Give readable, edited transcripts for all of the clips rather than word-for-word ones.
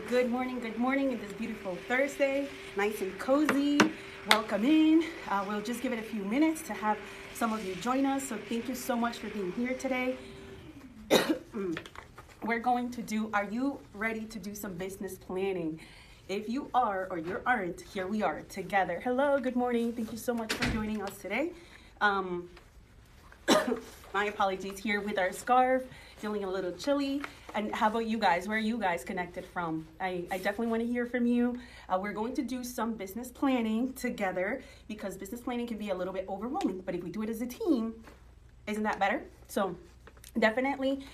good morning in this beautiful Thursday. Nice and cozy. Welcome in. We'll just give it a few minutes to have some of you join us. So thank you so much for being here today. We're going to do, are you ready to do some business planning? If you are or you aren't, here we are together. Hello, good morning. Thank you so much for joining us today. My apologies, here with our scarf, feeling a little chilly. And how about you guys? Where are you guys connected from? I definitely want to hear from you. We're going to do some business planning together because business planning can be a little bit overwhelming, but if we do it as a team, isn't that better? So definitely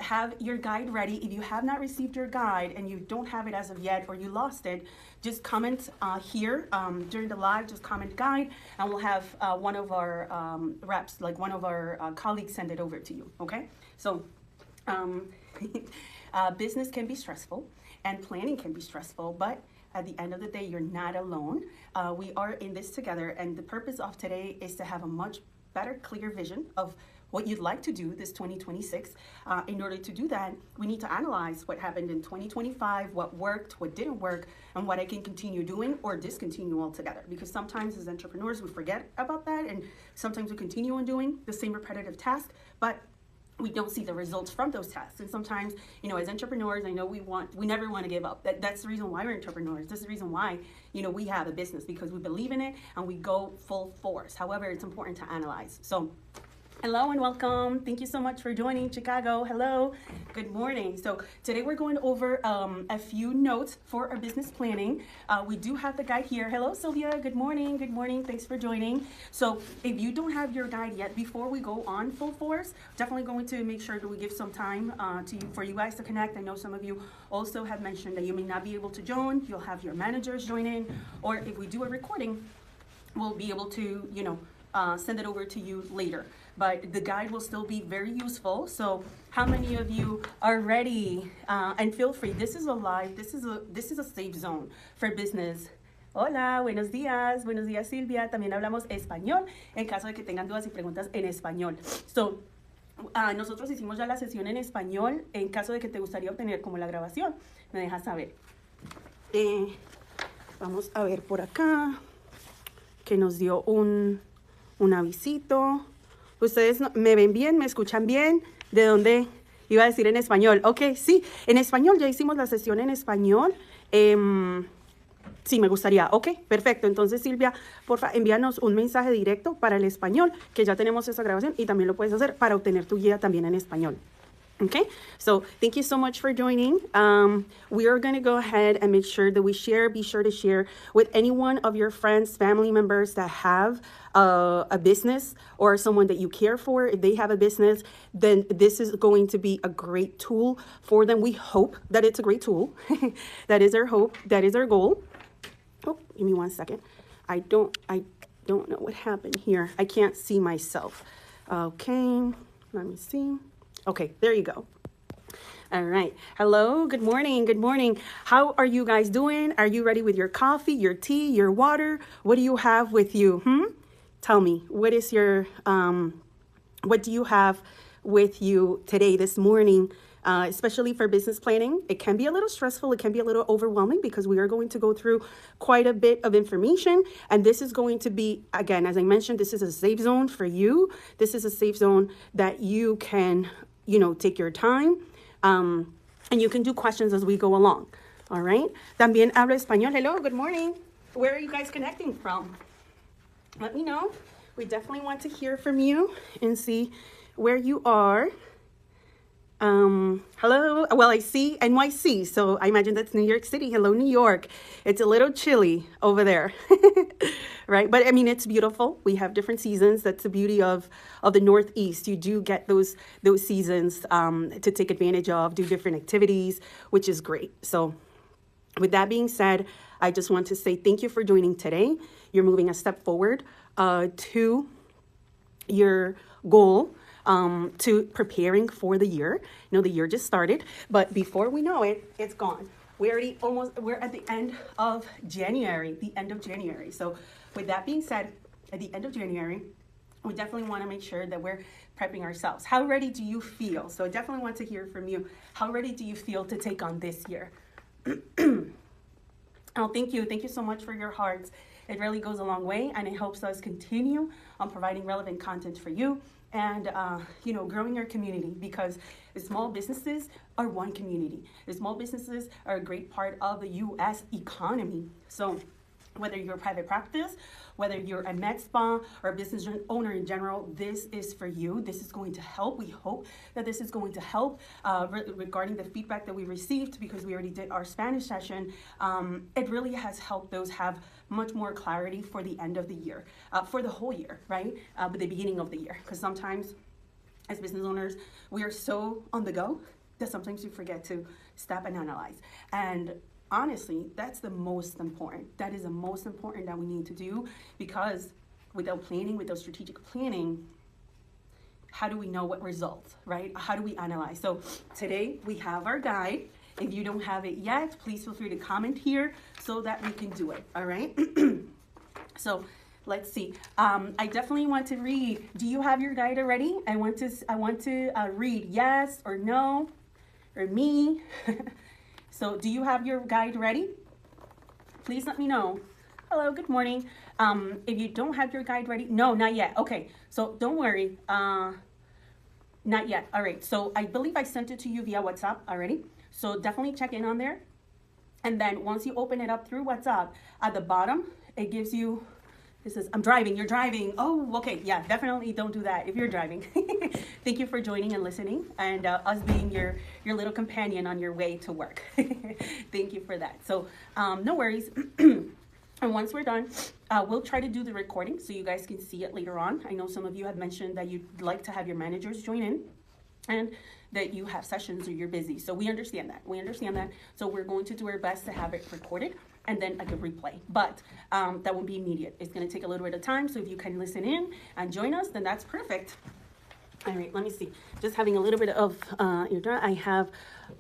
have your guide ready. If you have not received your guide and you don't have it as of yet or you lost it, just comment here during the live, just comment guide, and we'll have one of our reps, like one of our colleagues, send it over to you, okay? So business can be stressful and planning can be stressful, but at the end of the day, you're not alone. We are in this together, and the purpose of today is to have a much better, clear vision of what you'd like to do this 2026. In order to do that, we need to analyze what happened in 2025, what worked, what didn't work, and what I can continue doing or discontinue altogether. Because sometimes as entrepreneurs, we forget about that, and sometimes we continue on doing the same repetitive task, but we don't see the results from those tasks. And sometimes, you know, as entrepreneurs, I know we never want to give up. That's the reason why we're entrepreneurs. That's the reason why, you know, we have a business, because we believe in it and we go full force. However, it's important to analyze. So hello and welcome. Thank you so much for joining Chicago. Hello, good morning. So today we're going over a few notes for our business planning. We do have the guide here. Hello, Sylvia. Good morning. Good morning. Thanks for joining. So if you don't have your guide yet, before we go on full force, definitely going to make sure that we give some time for you guys to connect. I know some of you also have mentioned that you may not be able to join. You'll have your managers join in, or if we do a recording, we'll be able to, you know, send it over to you later. But the guide will still be very useful. So how many of you are ready? And feel free, this is a live, this is a safe zone for business. Hola, buenos días Silvia. También hablamos español en caso de que tengan dudas y preguntas en español. So, nosotros hicimos ya la sesión en español. En caso de que te gustaría obtener como la grabación, me dejas saber. Vamos a ver por acá que nos dio un avisito. ¿Ustedes me ven bien? ¿Me escuchan bien? ¿De dónde? Iba a decir en español. Ok, sí, en español. Ya hicimos la sesión en español. Sí, me gustaría. Ok, perfecto. Entonces, Silvia, porfa, envíanos un mensaje directo para el español, que ya tenemos esa grabación, y también lo puedes hacer para obtener tu guía también en español. Okay, so thank you so much for joining. We are going to go ahead and make sure that we be sure to share with any one of your friends, family members that have a business, or someone that you care for. If they have a business, then this is going to be a great tool for them. We hope that it's a great tool. That is our hope. That is our goal. Oh, give me 1 second. I don't know what happened here. I can't see myself. Okay, let me see. Okay, there you go. All right. Hello. Good morning. Good morning. How are you guys doing? Are you ready with your coffee, your tea, your water? What do you have with you? Tell me, what is your, what do you have with you today, this morning, especially for business planning? It can be a little stressful. It can be a little overwhelming because we are going to go through quite a bit of information. And this is going to be, again, as I mentioned, this is a safe zone for you. This is a safe zone that you can, you know, take your time, and you can do questions as we go along. All right. También hablo español. Hello. Good morning. Where are you guys connecting from? Let me know. We definitely want to hear from you and see where you are. Hello. Well, I see NYC, so I imagine that's New York City. Hello, New York. It's a little chilly over there, right? But I mean, it's beautiful. We have different seasons. That's the beauty of the Northeast. You do get those seasons to take advantage of, do different activities, which is great. So with that being said, I just want to say thank you for joining today. You're moving a step forward to your goal, to preparing for the year. You know, the year just started, but before we know it, it's gone. We're at the end of January, So with that being said, at the end of January, we definitely want to make sure that we're prepping ourselves. How ready do you feel? So I definitely want to hear from you. How ready do you feel to take on this year? Oh, thank you. Thank you so much for your hearts. It really goes a long way, and it helps us continue on providing relevant content for you and, growing your community, because the small businesses are one community. The small businesses are a great part of the U.S. economy. So whether you're a private practice, whether you're a med spa or a business owner in general, this is for you. This is going to help. We hope that this is going to help regarding the feedback that we received, because we already did our Spanish session. It really has helped those have much more clarity for the end of the year, for the whole year, right? But the beginning of the year, because sometimes as business owners, we are so on the go that sometimes we forget to stop and analyze. And honestly, that's the most important. That is the most important that we need to do, because without planning, without strategic planning, how do we know what results, right? How do we analyze? So today we have our guide. If you don't have it yet, please feel free to comment here so that we can do it, all right? So let's see. I definitely want to read. Do you have your guide already? I want to read yes or no or me. So do you have your guide ready? Please let me know. Hello, good morning. If you don't have your guide ready, no, not yet. Okay, so don't worry. Not yet. All right, so I believe I sent it to you via WhatsApp already. So definitely check in on there. And then once you open it up through WhatsApp, at the bottom, it gives you, it says, I'm driving, you're driving. Oh, okay, yeah, definitely don't do that if you're driving. Thank you for joining and listening, and us being your little companion on your way to work. Thank you for that. So no worries. And once we're done, we'll try to do the recording so you guys can see it later on. I know some of you have mentioned that you'd like to have your managers join in, and that you have sessions or you're busy. So we understand that. We understand that. So we're going to do our best to have it recorded and then a good replay. But that won't be immediate. It's going to take a little bit of time. So if you can listen in and join us, then that's perfect. All right, let me see. Just having a little bit of I have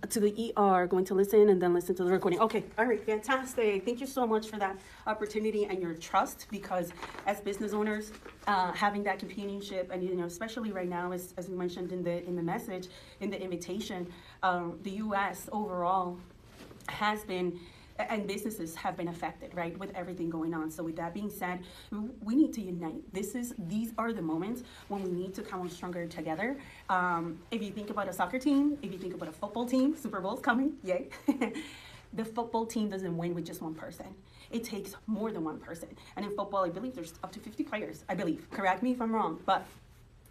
to the ER, going to listen and then listen to the recording. Okay, all right, fantastic. Thank you so much for that opportunity and your trust, because as business owners, having that companionship, and especially right now, as we mentioned in the message, in the invitation, the U.S. overall has been, and businesses have been affected, right, with everything going on. So with that being said, we need to unite. These are the moments when we need to come on stronger together. If you think about a soccer team, if you think about a football team, Super Bowl's coming, yay. The football team doesn't win with just one person. It takes more than one person. And in football, I believe there's up to 50 players, I believe. Correct me if I'm wrong, but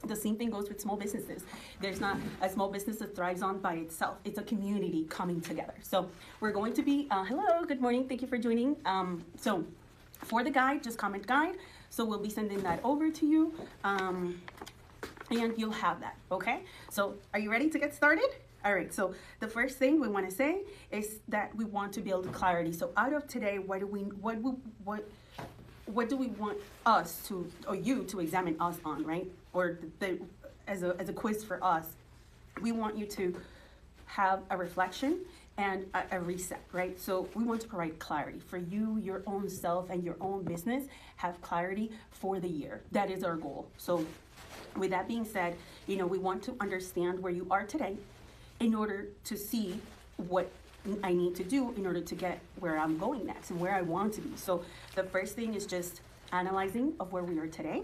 the same thing goes with small businesses. There's not a small business that thrives on by itself. It's a community coming together. So we're going to be, hello, good morning. Thank you for joining. So for the guide, just comment guide. So we'll be sending that over to you. And you'll have that, okay? So are you ready to get started? All right, so the first thing we want to say is that we want to build clarity. So out of today, what do we want us to, or you to examine us on, right? Or as a quiz for us, we want you to have a reflection and a reset, right? So we want to provide clarity for you, your own self, and your own business. Have clarity for the year. That is our goal. So with that being said, we want to understand where you are today in order to see what I need to do in order to get where I'm going next and where I want to be. So the first thing is just analyzing of where we are today,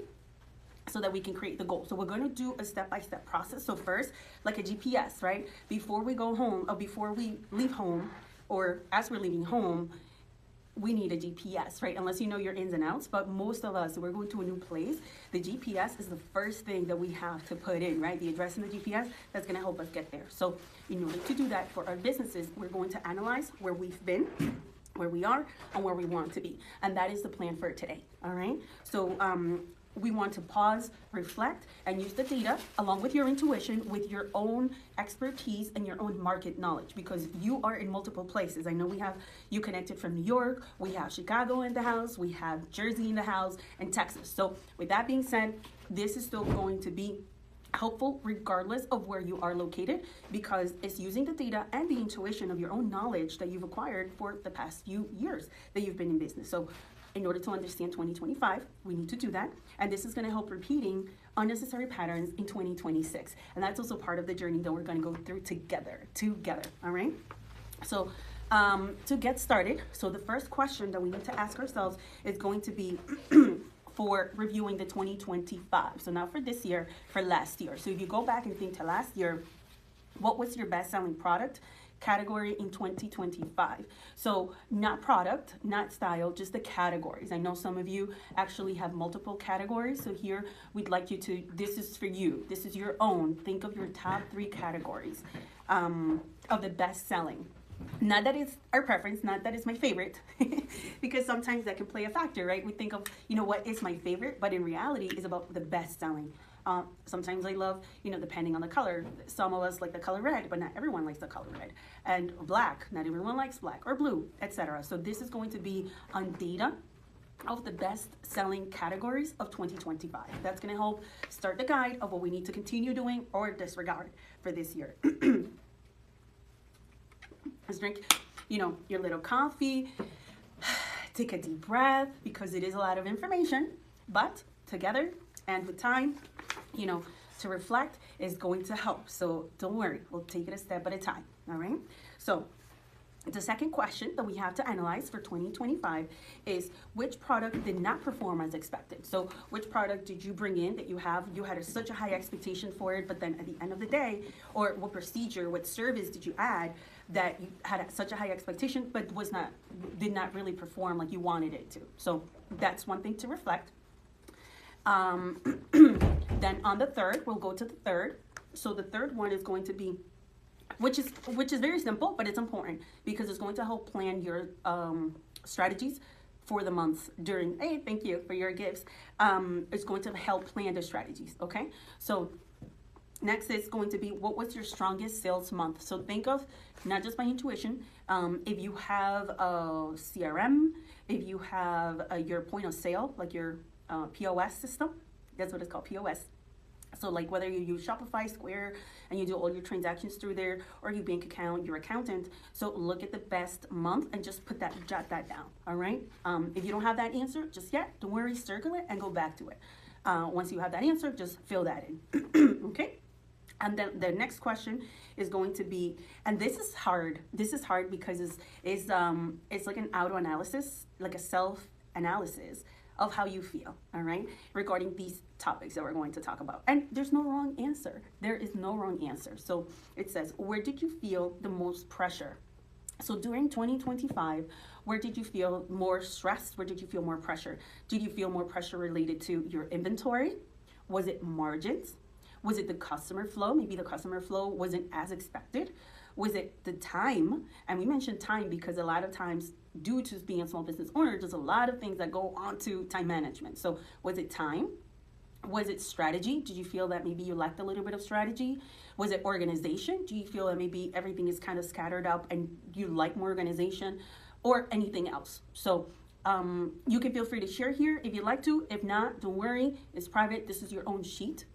so that we can create the goal. So we're going to do a step-by-step process. So first, like a GPS, right? Before we go home, or before we leave home, or as we're leaving home, we need a GPS, right? Unless you know your ins and outs, but most of us, we're going to a new place. The GPS is the first thing that we have to put in, right? The address in the GPS, that's gonna help us get there. So in order to do that for our businesses, we're going to analyze where we've been, where we are, and where we want to be. And that is the plan for today, all right? So we want to pause, reflect, and use the data along with your intuition, with your own expertise and your own market knowledge, because you are in multiple places. I know we have you connected from New York, we have Chicago in the house, we have Jersey in the house, and Texas. So with that being said, this is still going to be helpful regardless of where you are located, because it's using the data and the intuition of your own knowledge that you've acquired for the past few years that you've been in business. So in order to understand 2025, we need to do that. And this is going to help repeating unnecessary patterns in 2026. And that's also part of the journey that we're going to go through together, all right? So To get started, so the first question that we need to ask ourselves is going to be for reviewing the 2025. So not for this year, for last year. So if you go back and think to last year, what was your best-selling product category in 2025? So not product, not style, just the categories. I know some of you actually have multiple categories. So here we'd like you to, this is for you. This is your own. Think of your top 3 categories of the best-selling. Not that it's our preference, not that it's my favorite, because sometimes that can play a factor, right? We think of, what is my favorite, but in reality, it's about the best-selling. Sometimes I love, depending on the color. Some of us like the color red, but not everyone likes the color red. And black, not everyone likes black, or blue, etc. So this is going to be on data of the best-selling categories of 2025. That's going to help start the guide of what we need to continue doing or disregard for this year. Let's drink, your little coffee. Take a deep breath, because it is a lot of information, but together and with time, to reflect is going to help. So don't worry, we'll take it a step at a time, all right? So the second question that we have to analyze for 2025 is which product did not perform as expected. So which product did you bring in that you had such a high expectation for it, but then at the end of the day, or what procedure, what service did you add that you had such a high expectation, but did not really perform like you wanted it to. So that's one thing to reflect. Then on the third, we'll go to the third. So the third one is going to be, which is very simple, but it's important because it's going to help plan your strategies for the month during, hey, thank you for your gifts. It's going to help plan the strategies, okay? So next is going to be, what was your strongest sales month? So think of, not just by intuition, if you have a CRM, if you have your point of sale, like your POS system, that's what it's called, POS. So like whether you use Shopify, Square, and you do all your transactions through there, or your bank account, your accountant. So look at the best month and just jot that down, all right? If you don't have that answer just yet, don't worry, circle it and go back to it. Once you have that answer, just fill that in, okay? And then the next question is going to be, and this is hard. This is hard because it's like an auto-analysis, like a self-analysis of how you feel, all right, regarding these topics that we're going to talk about. And there's no wrong answer. There is no wrong answer. So it says, where did you feel the most pressure? So during 2025, where did you feel more stressed? Where did you feel more pressure? Did you feel more pressure related to your inventory? Was it margins? Was it the customer flow? Maybe the customer flow wasn't as expected. Was it the time? And we mentioned time because a lot of times, due to being a small business owner, there's a lot of things that go on to time management. So was it time? Was it strategy? Did you feel that maybe you lacked a little bit of strategy? Was it organization? Do you feel that maybe everything is kind of scattered up and you like more organization, or anything else? So you can feel free to share here if you'd like to. If not, don't worry. It's private. This is your own sheet.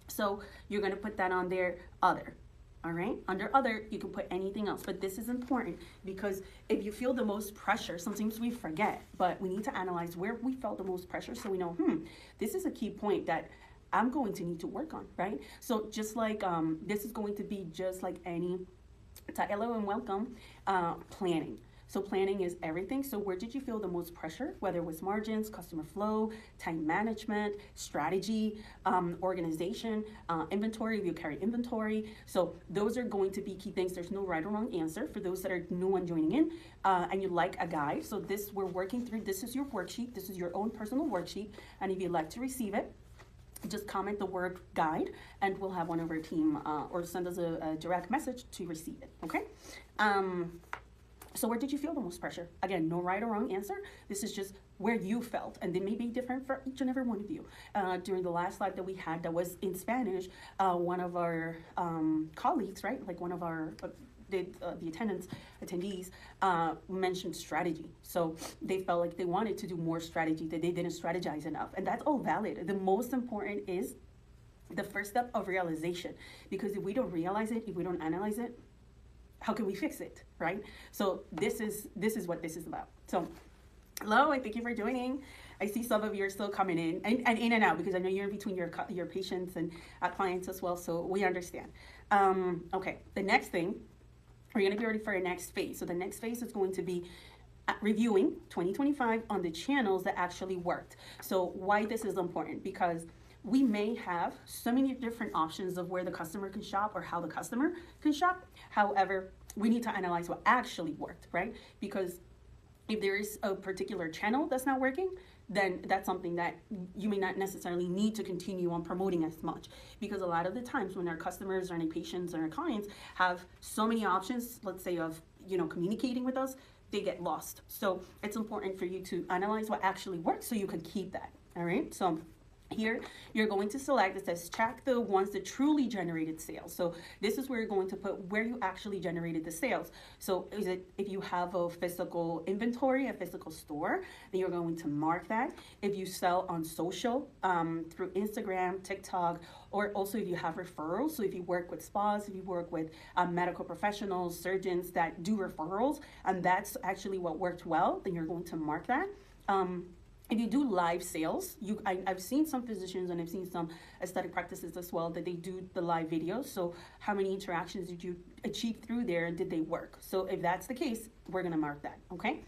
So you're going to put that on there, other. All right, under other, you can put anything else, but this is important because if you feel the most pressure, sometimes we forget, but we need to analyze where we felt the most pressure so we know, this is a key point that I'm going to need to work on, right? So just like, this is going to be just like any, hello and welcome, planning. So planning is everything. So where did you feel the most pressure? Whether it was margins, customer flow, time management, strategy, organization, inventory, if you carry inventory. So those are going to be key things. There's no right or wrong answer for those that are new and joining in and you like a guide. So this, we're working through, this is your worksheet. This is your own personal worksheet. And if you'd like to receive it, just comment the word guide and we'll have one of our team or send us a direct message to receive it, okay? So where did you feel the most pressure? Again, no right or wrong answer. This is just where you felt, and they may be different for each and every one of you. During the last slide that we had that was in Spanish, one of our colleagues, right, like one of our the attendees mentioned strategy. So they felt like they wanted to do more strategy, that they didn't strategize enough, and that's all valid. The most important is the first step of realization, because if we don't realize it, if we don't analyze it, how can we fix it, right? So this is what this is about. So hello, and thank you for joining. I see some of you are still coming in and in and out because I know you're in between your patients and clients as well, so we understand. Okay, the next thing we're going to be ready for our next phase. So the next phase is going to be reviewing 2025 on the channels that actually worked. So why this is important, because we may have so many different options of where the customer can shop or how the customer can shop. However, we need to analyze what actually worked, right? Because if there is a particular channel that's not working, then that's something that you may not necessarily need to continue on promoting as much. Because a lot of the times when our customers or any patients or our clients have so many options, let's say of, communicating with us, they get lost. So it's important for you to analyze what actually works so you can keep that, all right? So here, you're going to select, it says track the ones that truly generated sales. So this is where you're going to put where you actually generated the sales. So is it, if you have a physical inventory, a physical store, then you're going to mark that. If you sell on social, through Instagram, TikTok, or also if you have referrals. So if you work with spas, if you work with medical professionals, surgeons that do referrals, and that's actually what worked well, then you're going to mark that. If you do live sales, I've seen some physicians and I've seen some aesthetic practices as well that they do the live videos. So how many interactions did you achieve through there and did they work? So if that's the case, we're gonna mark that, okay?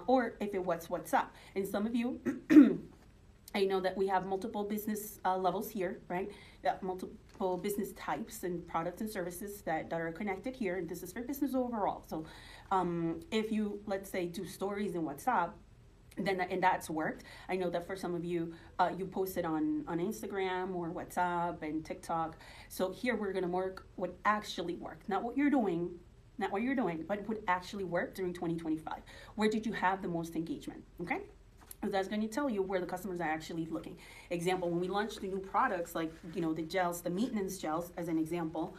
Or if it what's up. And some of you, I know that we have multiple business levels here, right? Multiple business types and products and services that are connected here. And this is for business overall. So if you, let's say, do stories in WhatsApp, and that's worked. I know that for some of you, you posted on Instagram or WhatsApp and TikTok. So here we're gonna mark what actually worked, not what you're doing, but what actually worked during 2025. Where did you have the most engagement, okay? That's going to tell you where the customers are actually looking. Example, when we launched the new products, like, the gels, the maintenance gels, as an example,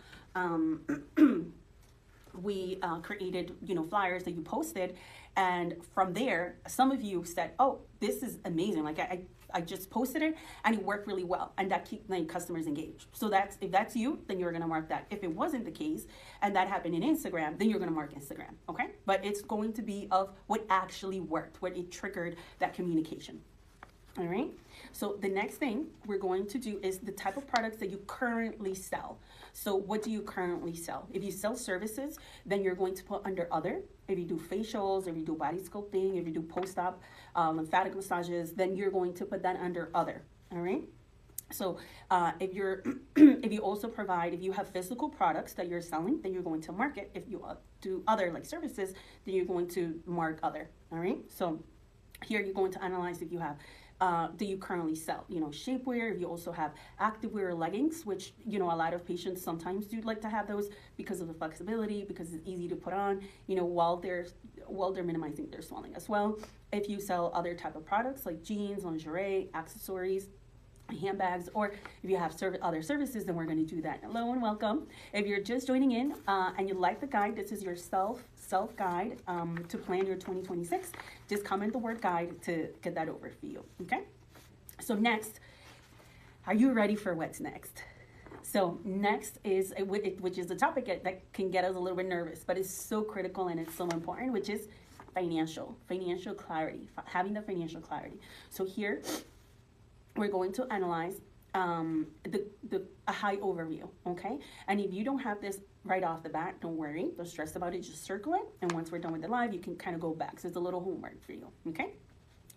we created, flyers that you posted. And from there, some of you said, oh, this is amazing. Like I just posted it and it worked really well. And that keeps customers engaged. So if that's you, then you're going to mark that. If it wasn't the case and that happened in Instagram, then you're going to mark Instagram. Okay. But it's going to be of what actually worked, what it triggered that communication. All right. So the next thing we're going to do is the type of products that you currently sell. So what do you currently sell? If you sell services, then you're going to put under other. If you do facials, if you do body sculpting, if you do post-op lymphatic massages, then you're going to put that under other. All right. So if you also provide, if you have physical products that you're selling, then you're going to mark it. If you do other like services, then you're going to mark other. All right. So here you're going to analyze if you have do you currently sell, shapewear. If you also have activewear leggings, which, a lot of patients sometimes do like to have those because of the flexibility, because it's easy to put on, while they're minimizing their swelling as well. If you sell other type of products like jeans, lingerie, accessories, handbags, or if you have other services, then we're going to do that. Hello and welcome. If you're just joining in and you like the guide, this is your self guide to plan your 2026. Just comment the word guide to get that over for you. Okay. So next, are you ready for what's next? So next is, which is a topic that can get us a little bit nervous, but it's so critical and it's so important, which is financial clarity, having the financial clarity. So here, we're going to analyze a high overview, okay? And if you don't have this right off the bat, don't worry, don't stress about it, just circle it. And once we're done with the live, you can kind of go back. So it's a little homework for you, okay?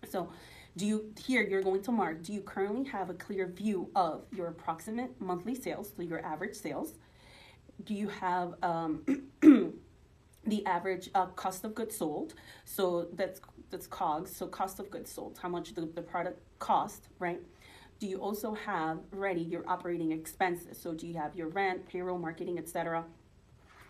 So you're going to mark, do you currently have a clear view of your approximate monthly sales, so your average sales? Do you have the average cost of goods sold? So that's COGS, so cost of goods sold, how much the product cost, right? Do you also have ready your operating expenses? So do you have your rent, payroll, marketing, etc.?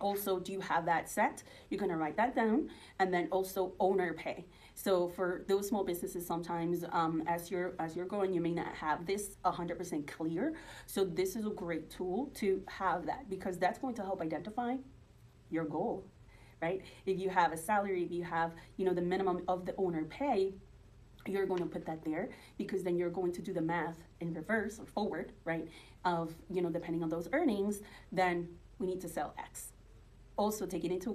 Also, do you have that set? You're going to write that down. And then also owner pay. So for those small businesses, sometimes as you're growing, you may not have this 100% clear. So this is a great tool to have that, because that's going to help identify your goal, right? If you have a salary, if you have, the minimum of the owner pay, you're going to put that there, because then you're going to do the math in reverse or forward, right? Of, depending on those earnings, then we need to sell X. Also taking into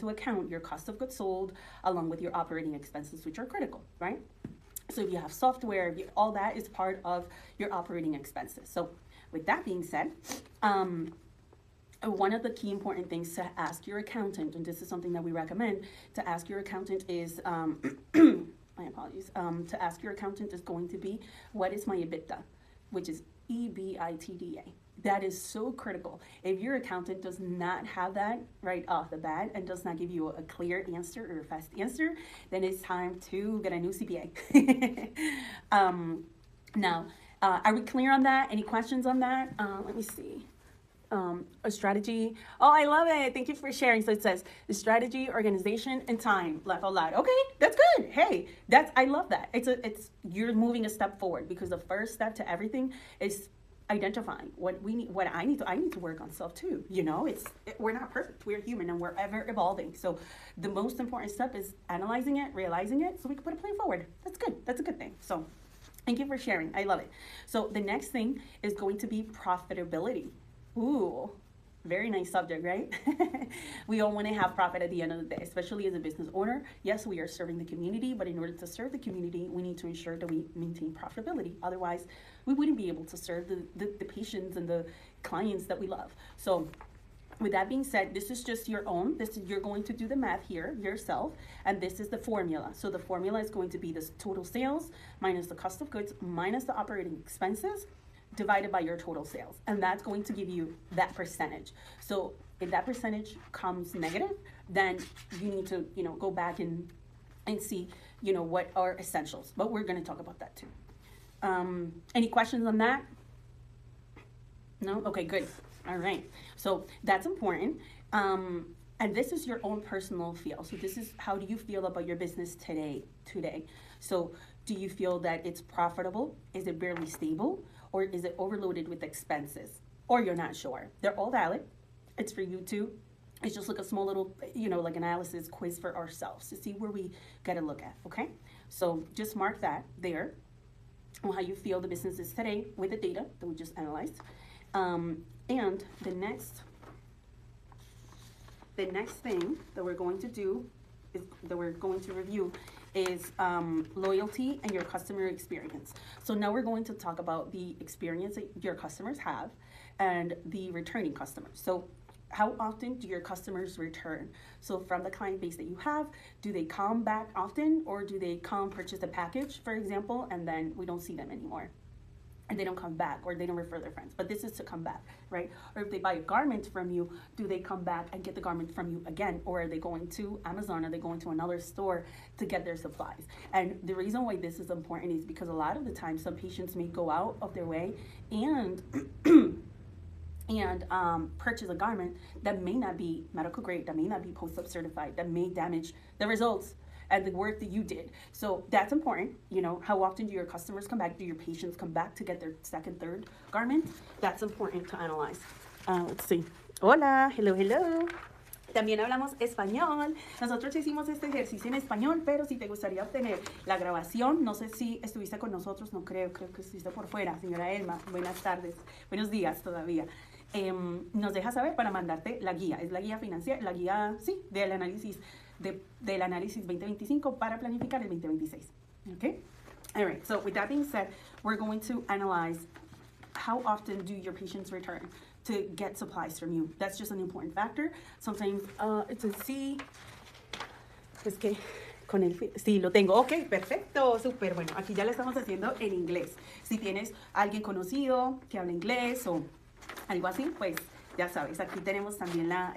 account your cost of goods sold along with your operating expenses, which are critical, right? So if you have software, all that is part of your operating expenses. So with that being said, one of the key important things to ask your accountant, and this is something that we recommend to ask your accountant is, my apologies, to ask your accountant is going to be, what is my EBITDA, which is EBITDA. That is so critical. If your accountant does not have that right off the bat and does not give you a clear answer or a fast answer, then it's time to get a new CPA. Now, are we clear on that? Any questions on that? Let me see. A strategy. Oh, I love it. Thank you for sharing. So it says the strategy, organization, and time. Laugh out loud. Okay, that's good. Hey, I love that. You're moving a step forward, because the first step to everything is identifying what we need, what I need to work on self too. We're not perfect. We're human and we're ever evolving. So the most important step is analyzing it, realizing it, so we can put a plan forward. That's good. That's a good thing. So thank you for sharing. I love it. So the next thing is going to be profitability. Ooh, very nice subject, right? We all want to have profit at the end of the day, especially as a business owner. Yes, we are serving the community, but in order to serve the community, we need to ensure that we maintain profitability. Otherwise, we wouldn't be able to serve the patients and the clients that we love. So with that being said, this is just your own. You're going to do the math here yourself, and this is the formula. So the formula is going to be this total sales minus the cost of goods minus the operating expenses divided by your total sales, and that's going to give you that percentage. So if that percentage comes negative, then you need to go back and see what are essentials, but we're going to talk about that too. Any questions on that? No? Okay, good. All right, so that's important. And this is your own personal feel. So this is, how do you feel about your business today? So do you feel that it's profitable? Is it barely stable? Or is it overloaded with expenses? Or you're not sure. They're all valid. It's for you too. It's just like a small little, like analysis quiz for ourselves to see where we got to look at, okay? So just mark that there on how you feel the business is today with the data that we just analyzed. And the next thing that we're going to do is that we're going to review is loyalty and your customer experience. So now we're going to talk about the experience that your customers have and the returning customers. So how often do your customers return? So from the client base that you have, do they come back often, or do they come purchase a package, for example, and then we don't see them anymore? And they don't come back, or they don't refer their friends, but this is to come back, right? Or if they buy a garment from you, do they come back and get the garment from you again? Or are they going to Amazon? Are they going to another store to get their supplies? And the reason why this is important is because a lot of the time, some patients may go out of their way and purchase a garment that may not be medical grade, that may not be post-op certified, that may damage the results and the work that you did. So that's important. How often do your customers come back? Do your patients come back to get their second, third garment? That's important to analyze. Let's see. Hola, hello, hello. También hablamos español. Nosotros hicimos este ejercicio en español, pero si te gustaría obtener la grabación, no sé si estuviste con nosotros, no creo que estuviste por fuera, señora Elma. Buenas tardes, buenos días todavía. Nos deja saber para mandarte la guía. Es la guía financiera, la guía, sí, del análisis 2025 para planificar el 2026. Okay? All right, so with that being said, we're going to analyze how often do your patients return to get supplies from you. That's just an important factor. Sometimes it's a sí. Es que con el sí lo tengo. Ok, perfecto, súper. Bueno, aquí ya lo estamos haciendo en inglés. Si tienes alguien conocido que habla inglés o algo así, pues ya sabes, aquí tenemos también la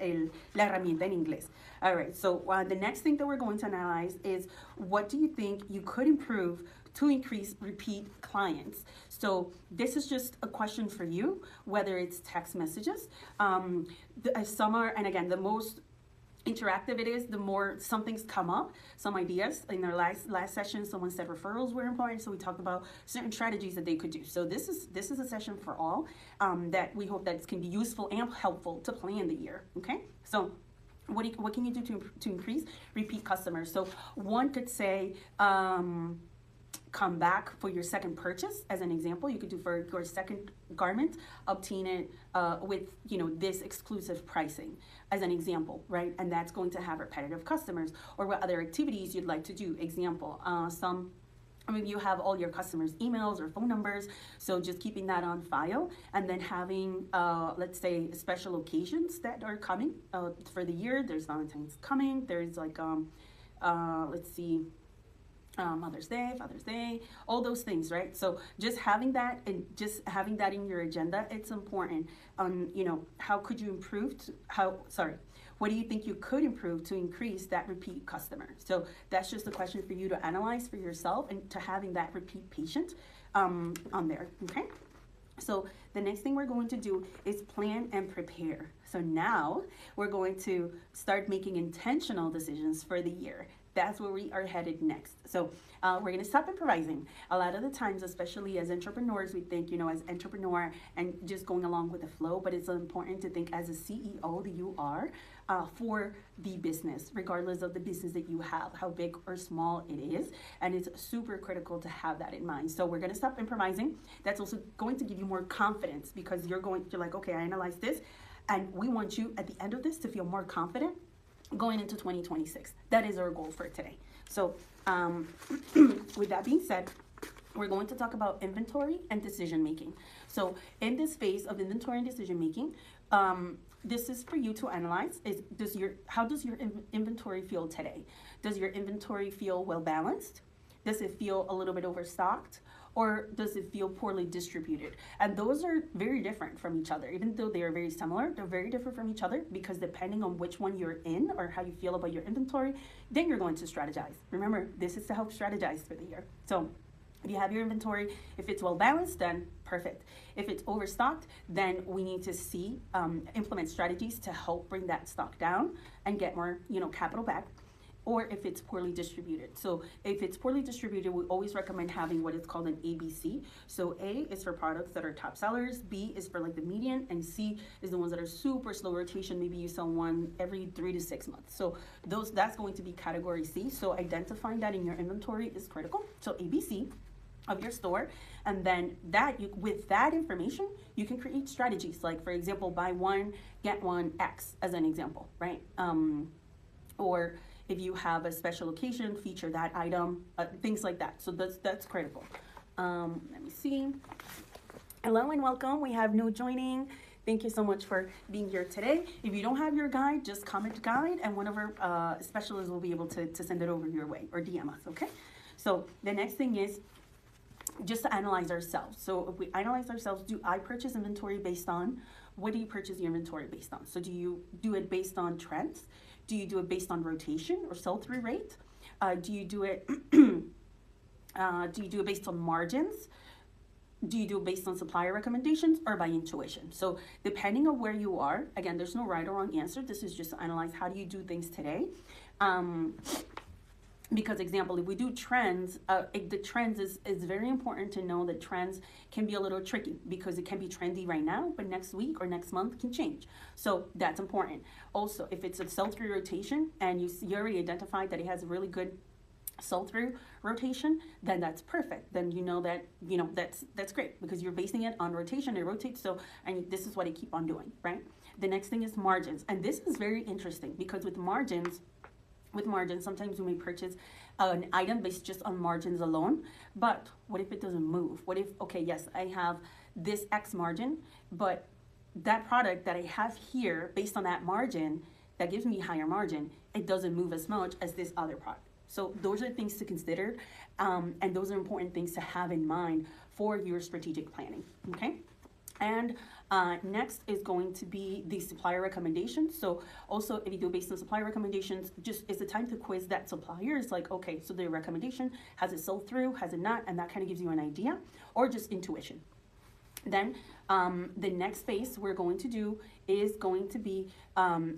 herramienta en inglés. All right, so the next thing that we're going to analyze is, what do you think you could improve to increase repeat clients? So this is just a question for you, whether it's text messages. Some are, and again, the most interactive it is, the more something's come up, some ideas. In our last session, someone said referrals were important, so we talked about certain strategies that they could do. So this is a session for all that we hope that it can be useful and helpful to plan the year. Okay, so what can you do to increase repeat customers? So one could say, come back for your second purchase. As an example, you could do for your second garment, obtain it with this exclusive pricing, as an example, right? And that's going to have repetitive customers. Or what other activities you'd like to do. Example, some maybe you have all your customers' emails or phone numbers, so just keeping that on file, and then having, let's say, special occasions that are coming for the year. There's Valentine's coming. There's like, let's see, Mother's Day, Father's Day, all those things, right? So just having that and just having that in your agenda, it's important. You know, how could you improve? What do you think you could improve to increase that repeat customer? So that's just a question for you to analyze for yourself and to having that repeat patient on there, okay? So the next thing we're going to do is plan and prepare. So now we're going to start making intentional decisions for the year. That's where we are headed next. So we're going to stop improvising. A lot of the times, especially as entrepreneurs, we think, you know, as entrepreneur and just going along with the flow, but it's important to think as a CEO that you are for the business, regardless of the business that you have, how big or small it is. And it's super critical to have that in mind. So we're going to stop improvising. That's also going to give you more confidence because you're like, okay, I analyzed this. And we want you at the end of this to feel more confident going into 2026. That is our goal for today. So with that being said, we're going to talk about inventory and decision making. So in this phase of inventory and decision making, this is for you to analyze. How does your inventory feel today? Does your inventory feel well balanced? Does it feel a little bit overstocked? Or does it feel poorly distributed? And those are very different from each other. Even though they are very similar, they're very different from each other because depending on which one you're in or how you feel about your inventory, then you're going to strategize. Remember, this is to help strategize for the year. So if you have your inventory, if it's well balanced, then perfect. If it's overstocked, then we need to implement strategies to help bring that stock down and get more, capital back. Or if it's poorly distributed. So if it's poorly distributed, we always recommend having what is called an ABC. So A is for products that are top sellers, B is for like the median, and C is the ones that are super slow rotation. Maybe you sell one every 3 to 6 months. So that's going to be category C. So identifying that in your inventory is critical. So ABC of your store, and then with that information, you can create strategies. Like for example, buy one, get one X as an example, right? Or if you have a special occasion, feature that item, things like that. So that's critical. Let me see. Hello and welcome. We have new joining. Thank you so much for being here today. If you don't have your guide, just comment guide and one of our specialists will be able to send it over your way or DM us, okay? So the next thing is just to analyze ourselves. So if we analyze ourselves, do I purchase inventory based on, what do you purchase your inventory based on? So do you do it based on trends? Do you do it based on rotation or sell-through rate? Do you do it based on margins? Do you do it based on supplier recommendations or by intuition? So depending on where you are, again, there's no right or wrong answer. This is just to analyze how do you do things today. Because example, if we do trends, the trends is very important to know that trends can be a little tricky because it can be trendy right now, but next week or next month can change. So that's important. Also, if it's a sell-through rotation and you already identified that it has a really good sell-through rotation, then that's perfect. Then you know that, that's great because you're basing it on rotation. It rotates, and this is what I keep on doing, right? The next thing is margins. And this is very interesting because with margins, sometimes we may purchase an item based just on margins alone, but what if it doesn't move? What if, okay, yes, I have this X margin, but that product that I have here based on that margin, that gives me higher margin, it doesn't move as much as this other product. So those are things to consider, and those are important things to have in mind for your strategic planning, okay? And next is going to be the supplier recommendations. So also if you do based on supplier recommendations, just it's the time to quiz that supplier. It's like, okay, so the recommendation, has it sold through, has it not? And that kind of gives you an idea or just intuition. Then the next phase we're going to do is going to be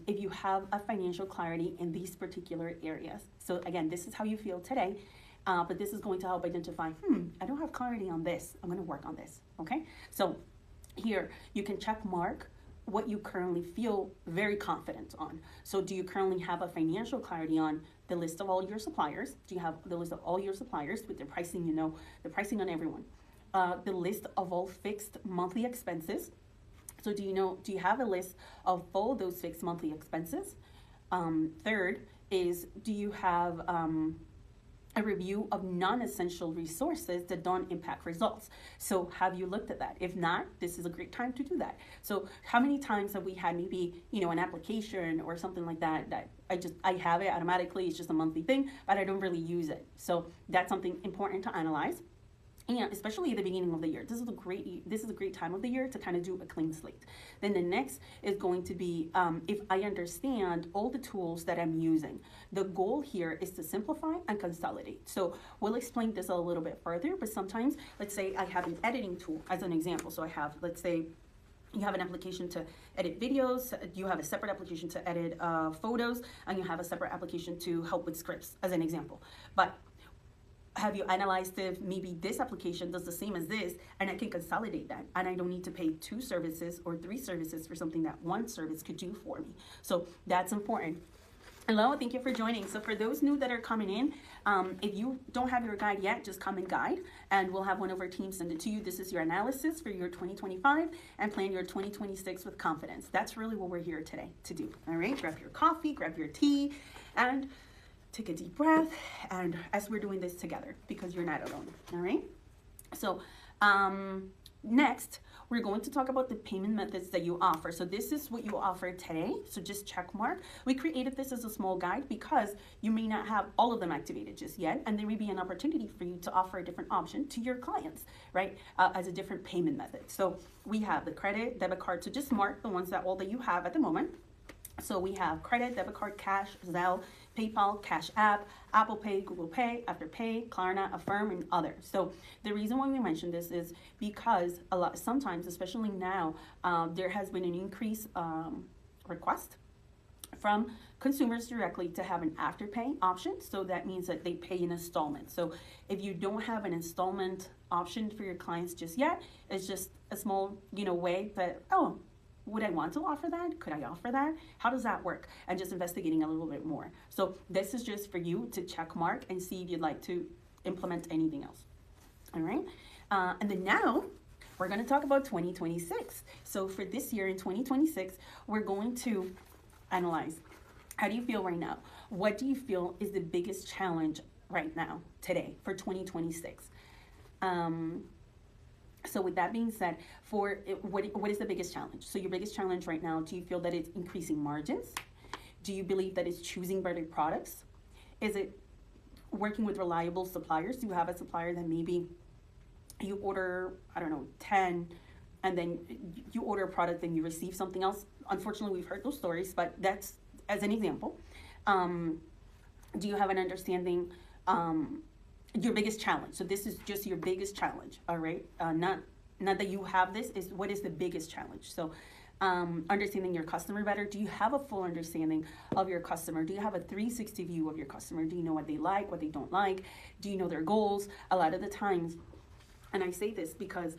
if you have a financial clarity in these particular areas. So again, this is how you feel today. But this is going to help identify, I don't have clarity on this. I'm going to work on this, okay? So here, you can check mark what you currently feel very confident on. So do you currently have a financial clarity on the list of all your suppliers? Do you have the list of all your suppliers with the pricing, the pricing on everyone? The list of all fixed monthly expenses. So do you have a list of all those fixed monthly expenses? Third is, do you have a review of non-essential resources that don't impact results. So have you looked at that? If not, this is a great time to do that. So how many times have we had maybe, an application or something like that that I have it automatically, it's just a monthly thing, but I don't really use it. So that's something important to analyze. And especially at the beginning of the year, this is a great time of the year to kind of do a clean slate. Then the next is going to be if I understand all the tools that I'm using. The goal here is to simplify and consolidate. So we'll explain this a little bit further, but sometimes, let's say I have an editing tool as an example. So I have, let's say, you have an application to edit videos, you have a separate application to edit photos, and you have a separate application to help with scripts as an example. But have you analyzed if maybe this application does the same as this, and I can consolidate that, and I don't need to pay 2 services or 3 services for something that one service could do for me? So that's important. Hello, thank you for joining. So for those new that are coming in, if you don't have your guide yet, just come and guide, and we'll have one of our teams send it to you. This is your analysis for your 2025 and plan your 2026 with confidence. That's really what we're here today to do. All right, grab your coffee, grab your tea, and take a deep breath, and as we're doing this together, because you're not alone. All right. So next, we're going to talk about the payment methods that you offer. So this is what you offer today. So just check mark. We created this as a small guide because you may not have all of them activated just yet, and there may be an opportunity for you to offer a different option to your clients, right? As a different payment method. So we have the credit, debit card. So just mark the ones that all that you have at the moment. So we have credit, debit card, cash, Zelle, PayPal, Cash App, Apple Pay, Google Pay, Afterpay, Klarna, Affirm, and others. So the reason why we mention this is because sometimes, especially now, there has been an increased request from consumers directly to have an Afterpay option. So that means that they pay in installments. So if you don't have an installment option for your clients just yet, it's just a small, way that, would I want to offer that? Could I offer that? How does that work? And just investigating a little bit more. So this is just for you to check mark and see if you'd like to implement anything else. All right. And then now we're going to talk about 2026. So for this year in 2026, we're going to analyze. How do you feel right now? What do you feel is the biggest challenge right now, today, for 2026? So with that being said, what is the biggest challenge? So your biggest challenge right now, do you feel that it's increasing margins? Do you believe that it's choosing better products? Is it working with reliable suppliers? Do you have a supplier that maybe you order, 10, and then you order a product and you receive something else? Unfortunately, we've heard those stories, but that's as an example. Do you have an understanding, your biggest challenge? So this is just your biggest challenge, all right? Not that you have this, is what is the biggest challenge? So understanding your customer better. Do you have a full understanding of your customer? Do you have a 360 view of your customer? Do you know what they like, what they don't like? Do you know their goals? A lot of the times, and I say this because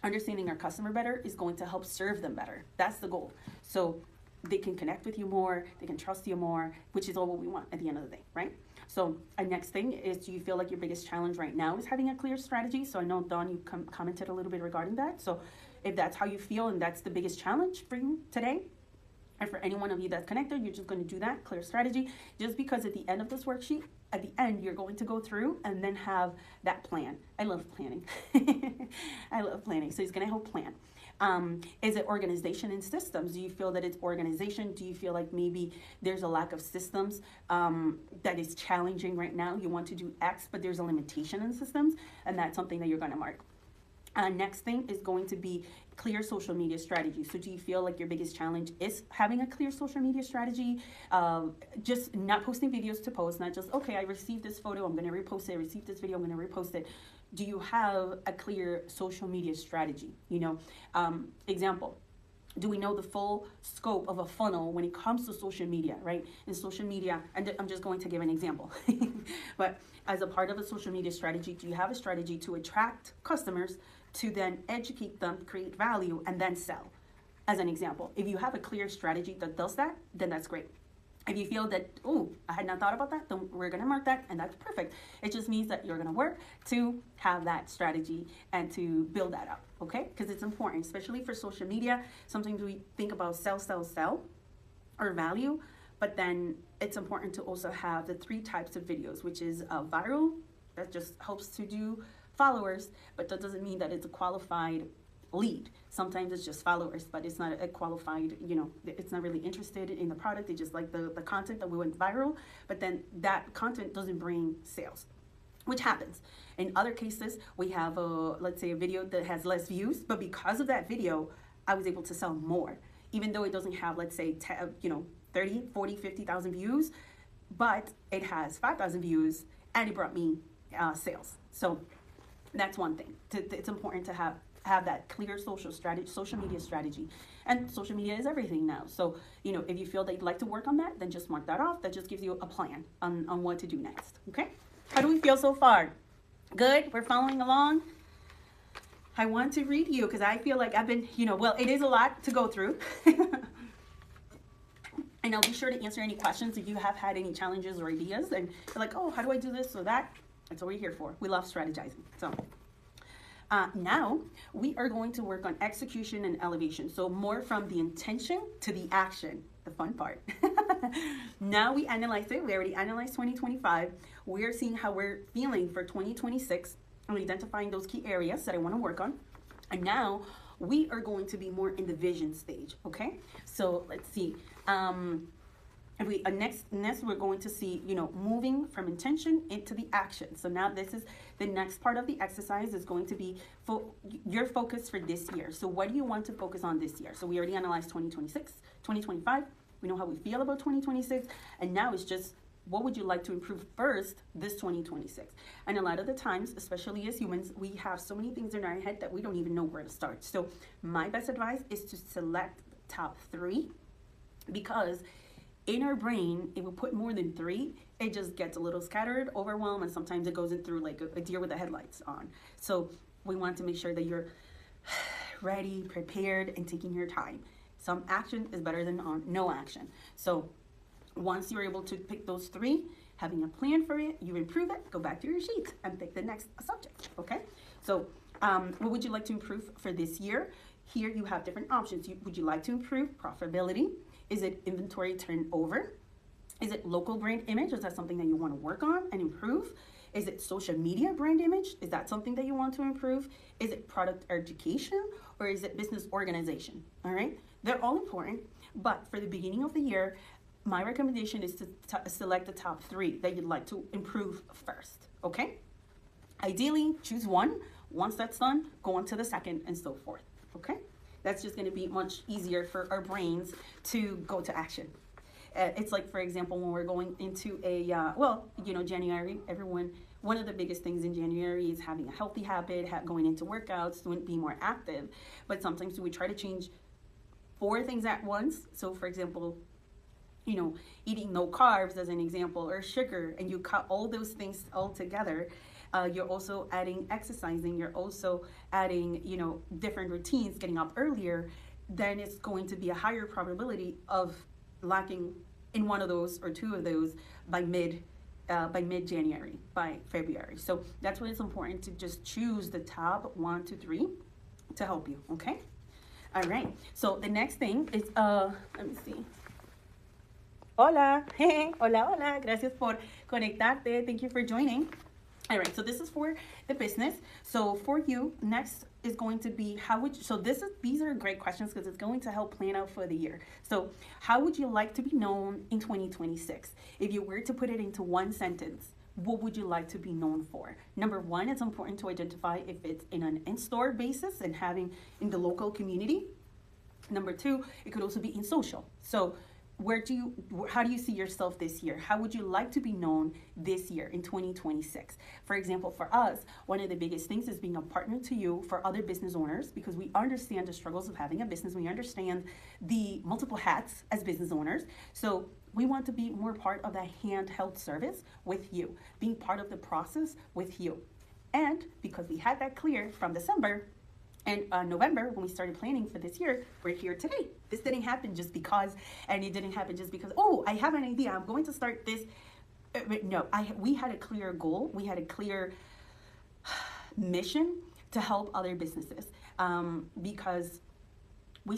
understanding our customer better is going to help serve them better. That's the goal. So they can connect with you more, they can trust you more, which is all what we want at the end of the day, right? So next thing is, do you feel like your biggest challenge right now is having a clear strategy? So I know, Dawn, you commented a little bit regarding that. So if that's how you feel and that's the biggest challenge for you today, and for any one of you that's connected, you're just going to do that, clear strategy, just because at the end of this worksheet, at the end, you're going to go through and then have that plan. I love planning. I love planning. So it's going to help plan. Is it organization and systems? Do you feel that it's organization? Do you feel like maybe there's a lack of systems that is challenging right now? You want to do X, but there's a limitation in systems, and that's something that you're going to mark. Next thing is going to be clear social media strategy. So do you feel like your biggest challenge is having a clear social media strategy? Just not posting videos to post, not just, okay, I received this photo, I'm going to repost it. I received this video, I'm going to repost it. Do you have a clear social media strategy? Example, do we know the full scope of a funnel when it comes to social media, right? In social media, and I'm just going to give an example, but as a part of a social media strategy, do you have a strategy to attract customers, to then educate them, create value, and then sell? As an example, if you have a clear strategy that does that, then that's great. If you feel that, oh, I had not thought about that, then we're going to mark that, and that's perfect. It just means that you're going to work to have that strategy and to build that up, okay? Because it's important, especially for social media. Sometimes we think about sell, or value, But then it's important to also have the 3 types of videos, which is viral, that just helps to do followers, but that doesn't mean that it's a qualified lead. Sometimes it's just followers, but it's not a qualified, it's not really interested in the product. They just like the content that we went viral, but then that content doesn't bring sales, which happens. In other cases, we have let's say a video that has less views, but because of that video, I was able to sell more, even though it doesn't have, let's say, 30, 40, 50,000 views, but it has 5,000 views and it brought me sales. So that's one thing. It's important to have that clear social media strategy. And social media is everything now. So, if you feel that you'd like to work on that, then just mark that off. That just gives you a plan on what to do next. Okay? How do we feel so far? Good? We're following along? I want to read you because I feel like I've been, it is a lot to go through. And I'll be sure to answer any questions if you have had any challenges or ideas and you're like, oh, how do I do this or that? That's what we're here for. We love strategizing. So now we are going to work on execution and elevation. So more from the intention to the action, the fun part. Now we analyze it. We already analyzed 2025. We're seeing how we're feeling for 2026 and identifying those key areas that I want to work on. And now we are going to be more in the vision stage. Okay. So let's see. Next we're going to see, moving from intention into the action. So now this is the next part of the exercise is going to be your focus for this year. So what do you want to focus on this year? So we already analyzed 2026, 2025. We know how we feel about 2026. And now it's just, what would you like to improve first this 2026? And a lot of the times, especially as humans, we have so many things in our head that we don't even know where to start. So my best advice is to select the top 3, because in our brain, if we put more than 3, it just gets a little scattered, overwhelmed, and sometimes it goes in through like a deer with the headlights on. So we want to make sure that you're ready, prepared, and taking your time. Some action is better than no action. So once you're able to pick those 3, having a plan for it, you improve it, go back to your sheet and pick the next subject, okay? So what would you like to improve for this year? Here you have different options. Would you like to improve profitability? Is it inventory turnover? Is it local brand image? Is that something that you want to work on and improve? Is it social media brand image? Is that something that you want to improve? Is it product education, or is it business organization? All right, they're all important, but for the beginning of the year, my recommendation is to select the top 3 that you'd like to improve first, okay? Ideally, choose one. Once that's done, go on to the second and so forth, okay? That's just going to be much easier for our brains to go to action. It's like, for example, when we're going into January, one of the biggest things in January is having a healthy habit, going into workouts, being more active. But sometimes we try to change 4 things at once. So, for example, eating no carbs as an example, or sugar, and you cut all those things all together. You're also adding exercising, you're also adding, different routines, getting up earlier, then it's going to be a higher probability of lacking in one of those or 2 of those by mid-January, by February. So that's why it's important to just choose the top 1 to 3 to help you, okay? All right, so the next thing is, let me see. Hola, hola, gracias por conectarte, thank you for joining. All right, so this is for the business. So for you, next is going to be these are great questions because it's going to help plan out for the year. So how would you like to be known in 2026? If you were to put it into one sentence, what would you like to be known for? Number 1, it's important to identify if it's in an in-store basis and having in the local community. Number 2, it could also be in social. So how do you see yourself this year? How would you like to be known this year in 2026? For example, for us, one of the biggest things is being a partner to you for other business owners, because we understand the struggles of having a business. We understand the multiple hats as business owners. So we want to be more part of that handheld service with you, being part of the process with you. And because we had that clear from December, and November, when we started planning for this year, we're here today. This didn't happen just because, and it didn't happen just because, oh, I have an idea, I'm going to start this. No, we had a clear goal. We had a clear mission to help other businesses, because we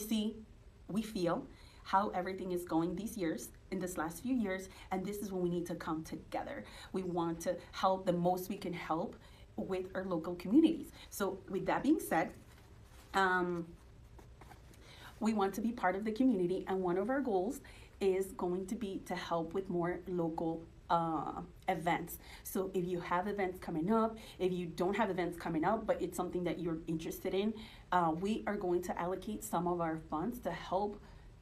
feel how everything is going these years, in this last few years, and this is when we need to come together. We want to help the most we can help with our local communities. So with that being said, we want to be part of the community, and one of our goals is going to be to help with more local events. So if you have events coming up, if you don't have events coming up, but it's something that you're interested in, we are going to allocate some of our funds to help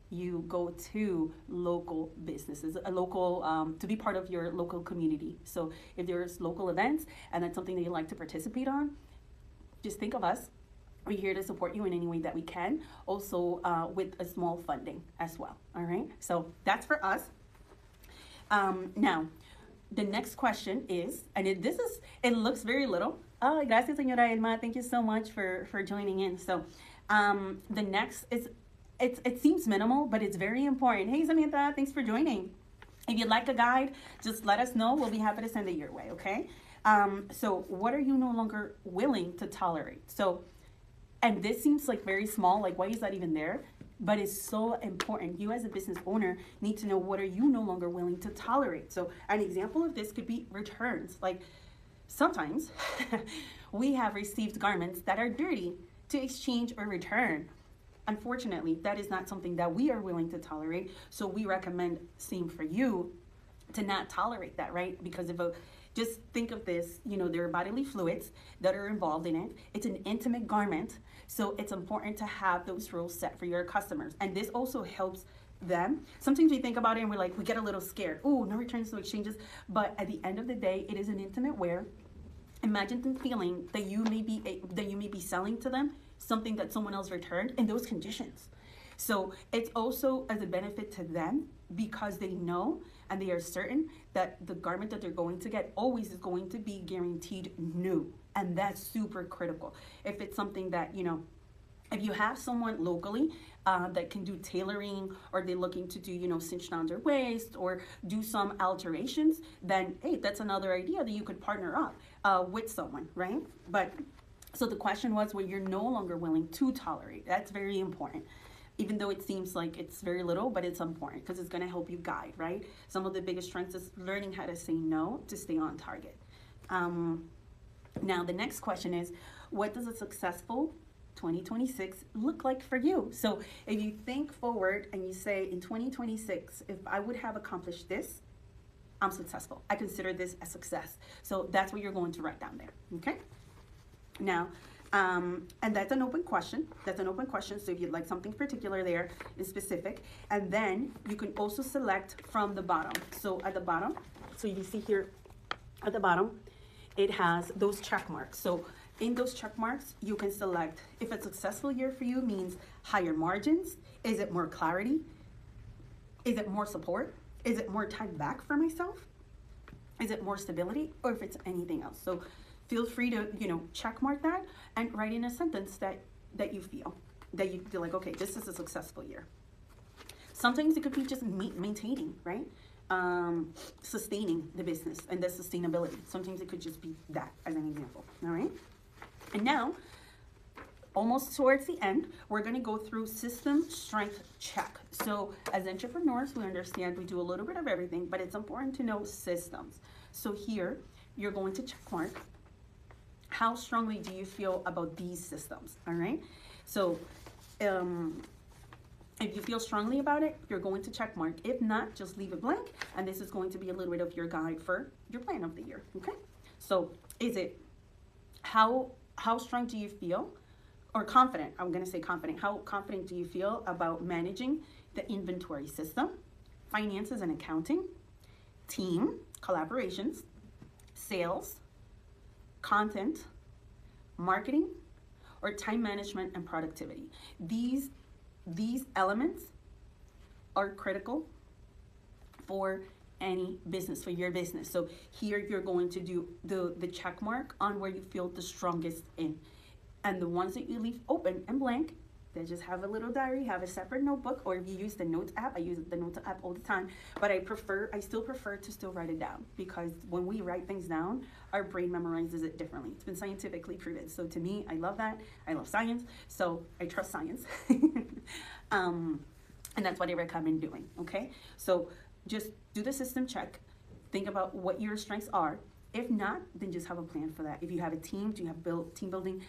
you go to local businesses, a local, to be part of your local community. So if there's local events and that's something that you like to participate on, just think of us. We're here to support you in any way that we can, also with a small funding as well. All right, so that's for us. Now, the next question is, and it looks very little. Oh, gracias, señora Elma. Thank you so much for joining in. So, the next is, it seems minimal, but it's very important. Hey, Samantha, thanks for joining. If you'd like a guide, just let us know. We'll be happy to send it your way, okay? So, what are you no longer willing to tolerate? So, and this seems like very small, like why is that even there? But it's so important. You as a business owner need to know, what are you no longer willing to tolerate? So an example of this could be returns. Like sometimes we have received garments that are dirty to exchange or return. Unfortunately, that is not something that we are willing to tolerate. So we recommend, same for you, to not tolerate that, right? Because just think of this, there are bodily fluids that are involved in it. It's an intimate garment. So it's important to have those rules set for your customers. And this also helps them. Sometimes we think about it and we get a little scared. Oh, no returns, no exchanges. But at the end of the day, it is an intimate wear. Imagine them feeling that you may be selling to them something that someone else returned in those conditions. So it's also as a benefit to them, because they know and they are certain that the garment that they're going to get always is going to be guaranteed new. And that's super critical. If it's something that, if you have someone locally that can do tailoring, or they're looking to do, cinch down their waist or do some alterations, then, hey, that's another idea that you could partner up with someone, right? But so the question was, well, you're no longer willing to tolerate. That's very important. Even though it seems like it's very little, but it's important because it's going to help you guide, right? Some of the biggest strengths is learning how to say no to stay on target. Now, the next question is, what does a successful 2026 look like for you? So if you think forward and you say, in 2026, if I would have accomplished this, I'm successful. I consider this a success. So that's what you're going to write down there, okay? Now, and that's an open question. That's an open question. So if you'd like something particular there in specific, and then you can also select from the bottom. So at the bottom, so you see here at the bottom, it has those check marks. So in those check marks, you can select if a successful year for you means higher margins. Is it more clarity? Is it more support? Is it more time back for myself? Is it more stability? Or if it's anything else. So feel free to, check mark that and write in a sentence that you feel like, okay, this is a successful year. Sometimes it could be just maintaining, right? Sustaining the business and the sustainability. Sometimes it could just be that as an example, all right? And now, almost towards the end, we're gonna go through system strength check. So as entrepreneurs, we understand we do a little bit of everything, but it's important to know systems. So here, you're going to check mark, how strongly do you feel about these systems, all right? So if you feel strongly about it, you're going to check mark. If not, just leave it blank, and this is going to be a little bit of your guide for your plan of the year, okay? So is it, how strong do you feel, or confident, I'm gonna say confident, how confident do you feel about managing the inventory system, finances and accounting, team, collaborations, sales, content, marketing, or time management and productivity? These elements are critical for any business, for your business. So here you're going to do the check mark on where you feel the strongest in. And the ones that you leave open and blank, they just have a little diary, have a separate notebook, or if you use the Notes app, I use the Notes app all the time, but I still prefer to still write it down, because when we write things down, our brain memorizes it differently. It's been scientifically proven. So to me, I love that. I love science, so I trust science. And that's what I recommend doing, okay? So just do the system check. Think about what your strengths are. If not, then just have a plan for that. If you have a team, do you have team building,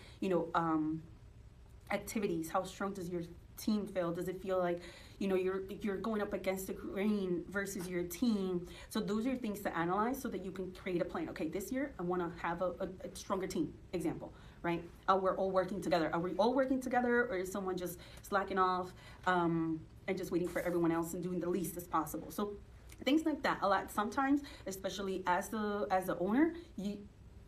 activities? How strong does your team feel? Does it feel like, you're going up against the grain versus your team? So those are things to analyze so that you can create a plan. Okay, this year I want to have a stronger team, example, right? We're all working together. Are we all working together, or is someone just slacking off and just waiting for everyone else and doing the least as possible? So things like that. A lot sometimes, especially as the owner,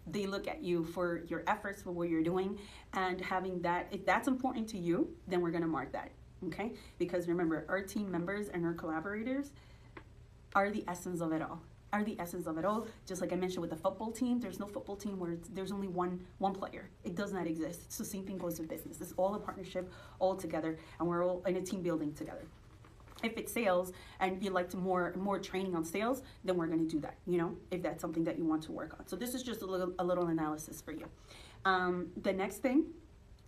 they look at you for your efforts, for what you're doing, and having that. If that's important to you, then we're going to mark that, okay? Because remember, our team members and our collaborators are the essence of it all. Just like I mentioned with the football team, there's no football team where there's only one player. It does not exist. So same thing goes with business. It's all a partnership, all together, and we're all in a team building together. If it's sales and you'd like to more training on sales, then we're going to do that, if that's something that you want to work on. So this is just a little analysis for you. The next thing,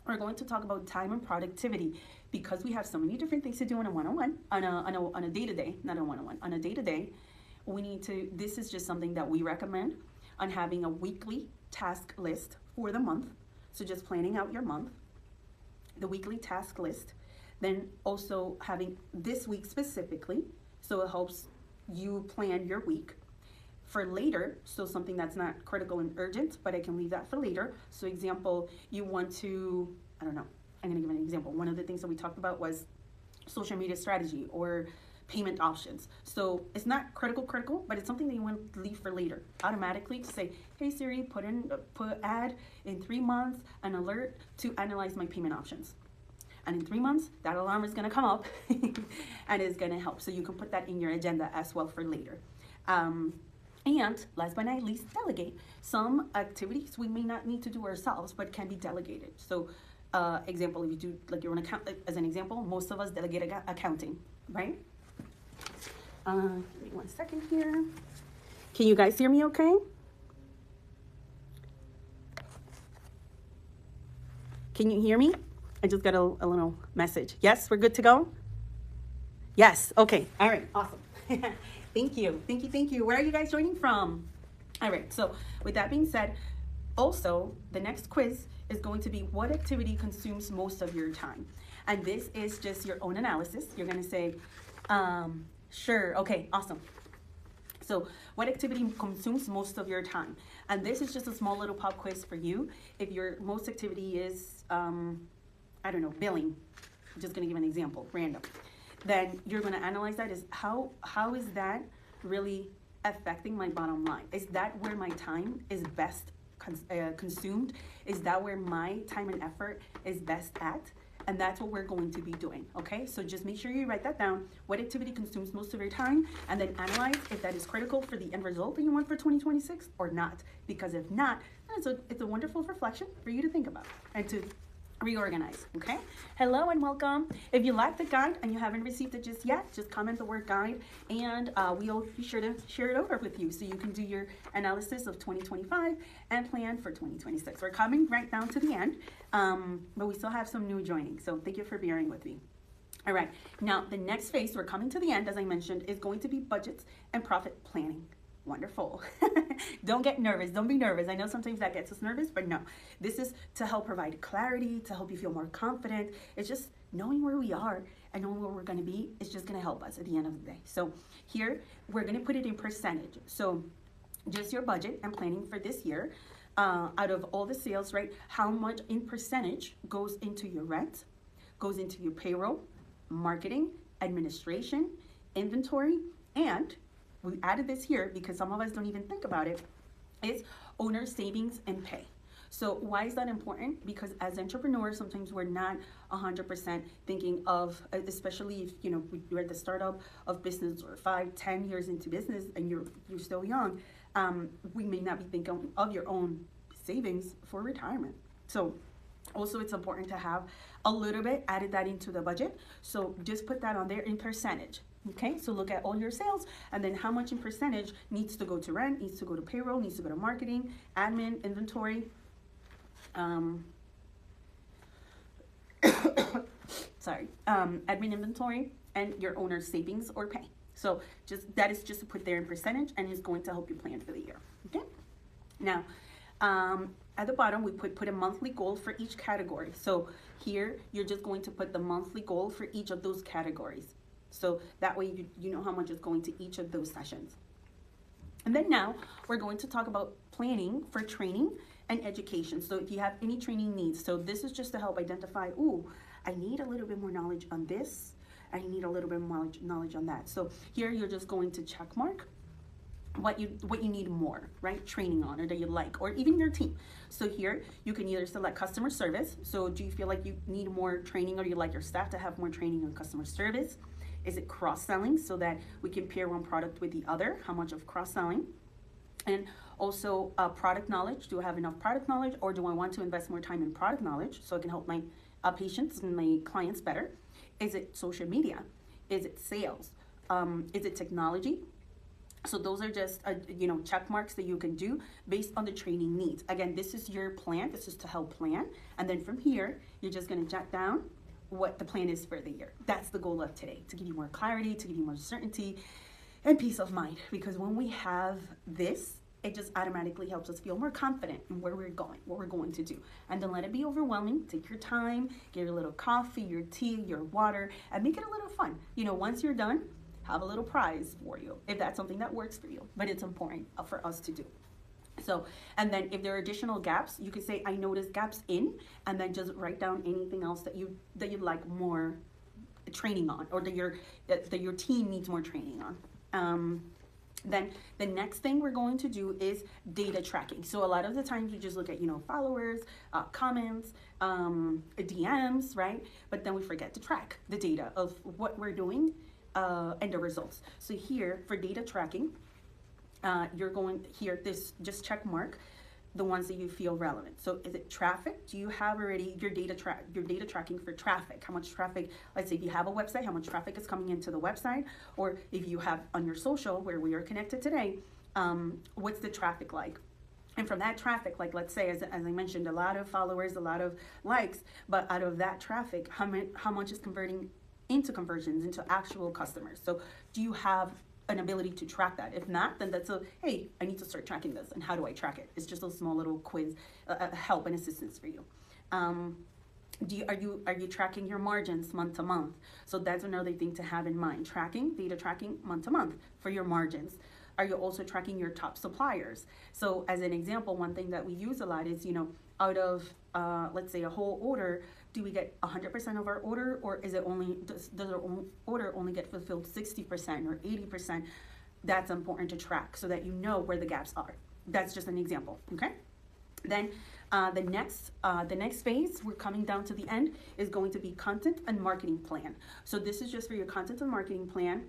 we're going to talk about time and productivity, because we have so many different things to do on a one-on-one, on a day-to-day, not a one-on-one, on a day-to-day. This is just something that we recommend on having a weekly task list for the month. So just planning out your month, the weekly task list. Then also having this week specifically, so it helps you plan your week for later. So something that's not critical and urgent, but I can leave that for later. So example, you want to, I'm gonna give an example. One of the things that we talked about was social media strategy or payment options. So it's not critical, but it's something that you want to leave for later. Automatically to say, hey Siri, add in 3 months an alert to analyze my payment options. And in 3 months, that alarm is going to come up and it's going to help. So you can put that in your agenda as well for later. And last but not least, delegate. Some activities we may not need to do ourselves, but can be delegated. So example, if you do, like you're an account, as an example, most of us delegate accounting, right? Give me 1 second here. Can you guys hear me okay? Can you hear me? I just got a little message. Yes, we're good to go? Yes, okay, all right, awesome. Thank you. Where are you guys joining from? All right, so with that being said, also, the next quiz is going to be what activity consumes most of your time? And this is just your own analysis. You're gonna say, sure, okay, awesome. So what activity consumes most of your time? And this is just a small little pop quiz for you. If your most activity is, billing, I'm just gonna give an example, random. Then you're gonna analyze that as how is that really affecting my bottom line? Is that where my time is best consumed? Is that where my time and effort is best at? And that's what we're going to be doing, okay? So just make sure you write that down. What activity consumes most of your time? And then analyze if that is critical for the end result that you want for 2026 or not. Because if not, then it's a wonderful reflection for you to think about and to reorganize, okay? Hello and welcome. If you like the guide and you haven't received it just yet, just comment the word guide and we'll be sure to share it over with you so you can do your analysis of 2025 and plan for 2026. We're coming right down to the end, but we still have some new joining, so thank you for bearing with me. All right, now the next phase, we're coming to the end, as I mentioned, is going to be budgets and profit planning. Wonderful. Don't get nervous. Don't be nervous. I know sometimes that gets us nervous, but no. This is to help provide clarity, to help you feel more confident. It's just knowing where we are and knowing where we're going to be is just going to help us at the end of the day. So here, we're going to put it in percentage. So just your budget and planning for this year, out of all the sales, right? How much in percentage goes into your rent, goes into your payroll, marketing, administration, inventory, and we added this here because some of us don't even think about it, is owner savings and pay. So why is that important? Because as entrepreneurs, sometimes we're not 100% thinking of, especially if you're at the startup of business or 5-10 years into business and you're still young, we may not be thinking of your own savings for retirement. So also it's important to have a little bit added that into the budget. So just put that on there in percentage. Okay, so look at all your sales and then how much in percentage needs to go to rent, needs to go to payroll, needs to go to marketing, admin, inventory, admin, inventory, and your owner's savings or pay. So just that is just to put there in percentage, and it's going to help you plan for the year. Okay. Now, at the bottom, we put a monthly goal for each category. So here, you're just going to put the monthly goal for each of those categories. So that way you know how much is going to each of those sessions. And then now we're going to talk about planning for training and education. So if you have any training needs, so this is just to help identify, ooh, I need a little bit more knowledge on this. I need a little bit more knowledge on that. So here you're just going to check mark what you need more, right? Training on, or that you like, or even your team. So here you can either select customer service. So do you feel like you need more training, or you like your staff to have more training on customer service? Is it cross-selling, so that we can pair one product with the other? How much of cross-selling? And also product knowledge. Do I have enough product knowledge, or do I want to invest more time in product knowledge so I can help my patients and my clients better? Is it social media? Is it sales? Is it technology? So those are just, check marks that you can do based on the training needs. Again, this is your plan. This is to help plan. And then from here, you're just going to jot down what the plan is for the year. That's the goal of today, to give you more clarity, to give you more certainty and peace of mind. Because when we have this, it just automatically helps us feel more confident in where we're going, what we're going to do. And don't let it be overwhelming. Take your time, get your little coffee, your tea, your water, and make it a little fun. Once you're done, have a little prize for you, if that's something that works for you. But it's important for us to do. So, and then if there are additional gaps, you could say, I noticed gaps in, and then just write down anything else that you'd like more training on, or that your team needs more training on. Then the next thing we're going to do is data tracking. So a lot of the times you just look at, followers, comments, DMs, right? But then we forget to track the data of what we're doing and the results. So here for data tracking, you're going here, this just check mark the ones that you feel relevant. So is it traffic? Do you have already your data tracking for traffic? How much traffic, let's say if you have a website, how much traffic is coming into the website? Or if you have on your social, where we are connected today, what's the traffic like? And from that traffic, like let's say, as I mentioned, a lot of followers, a lot of likes, but out of that traffic, how much is converting into conversions, into actual customers? So do you have an ability to track that? If not, then that's hey, I need to start tracking this. And how do I track it? It's just a small little quiz, help and assistance for you. Are you tracking your margins month to month? So that's another thing to have in mind. Data tracking month to month for your margins. Are you also tracking your top suppliers? So as an example, one thing that we use a lot is, out of, let's say a whole order, do we get 100% of our order, or is it only, does our order only get fulfilled 60% or 80%? That's important to track so that you know where the gaps are. That's just an example, okay? Then the next phase, we're coming down to the end, is going to be content and marketing plan. So this is just for your content and marketing plan.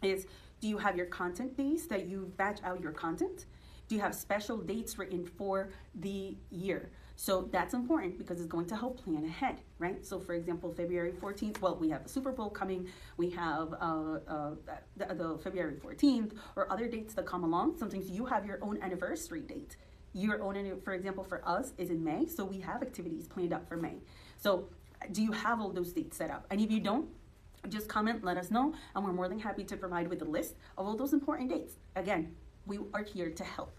Is, do you have your content base that you batch out your content? Do you have special dates written for the year? So that's important because it's going to help plan ahead, right? So for example, February 14th, well, we have the Super Bowl coming, we have the February 14th, or other dates that come along. Sometimes you have your own anniversary date. Your own, for example, for us is in May, so we have activities planned out for May. So do you have all those dates set up? And if you don't, just comment, let us know, and we're more than happy to provide with a list of all those important dates. Again, we are here to help.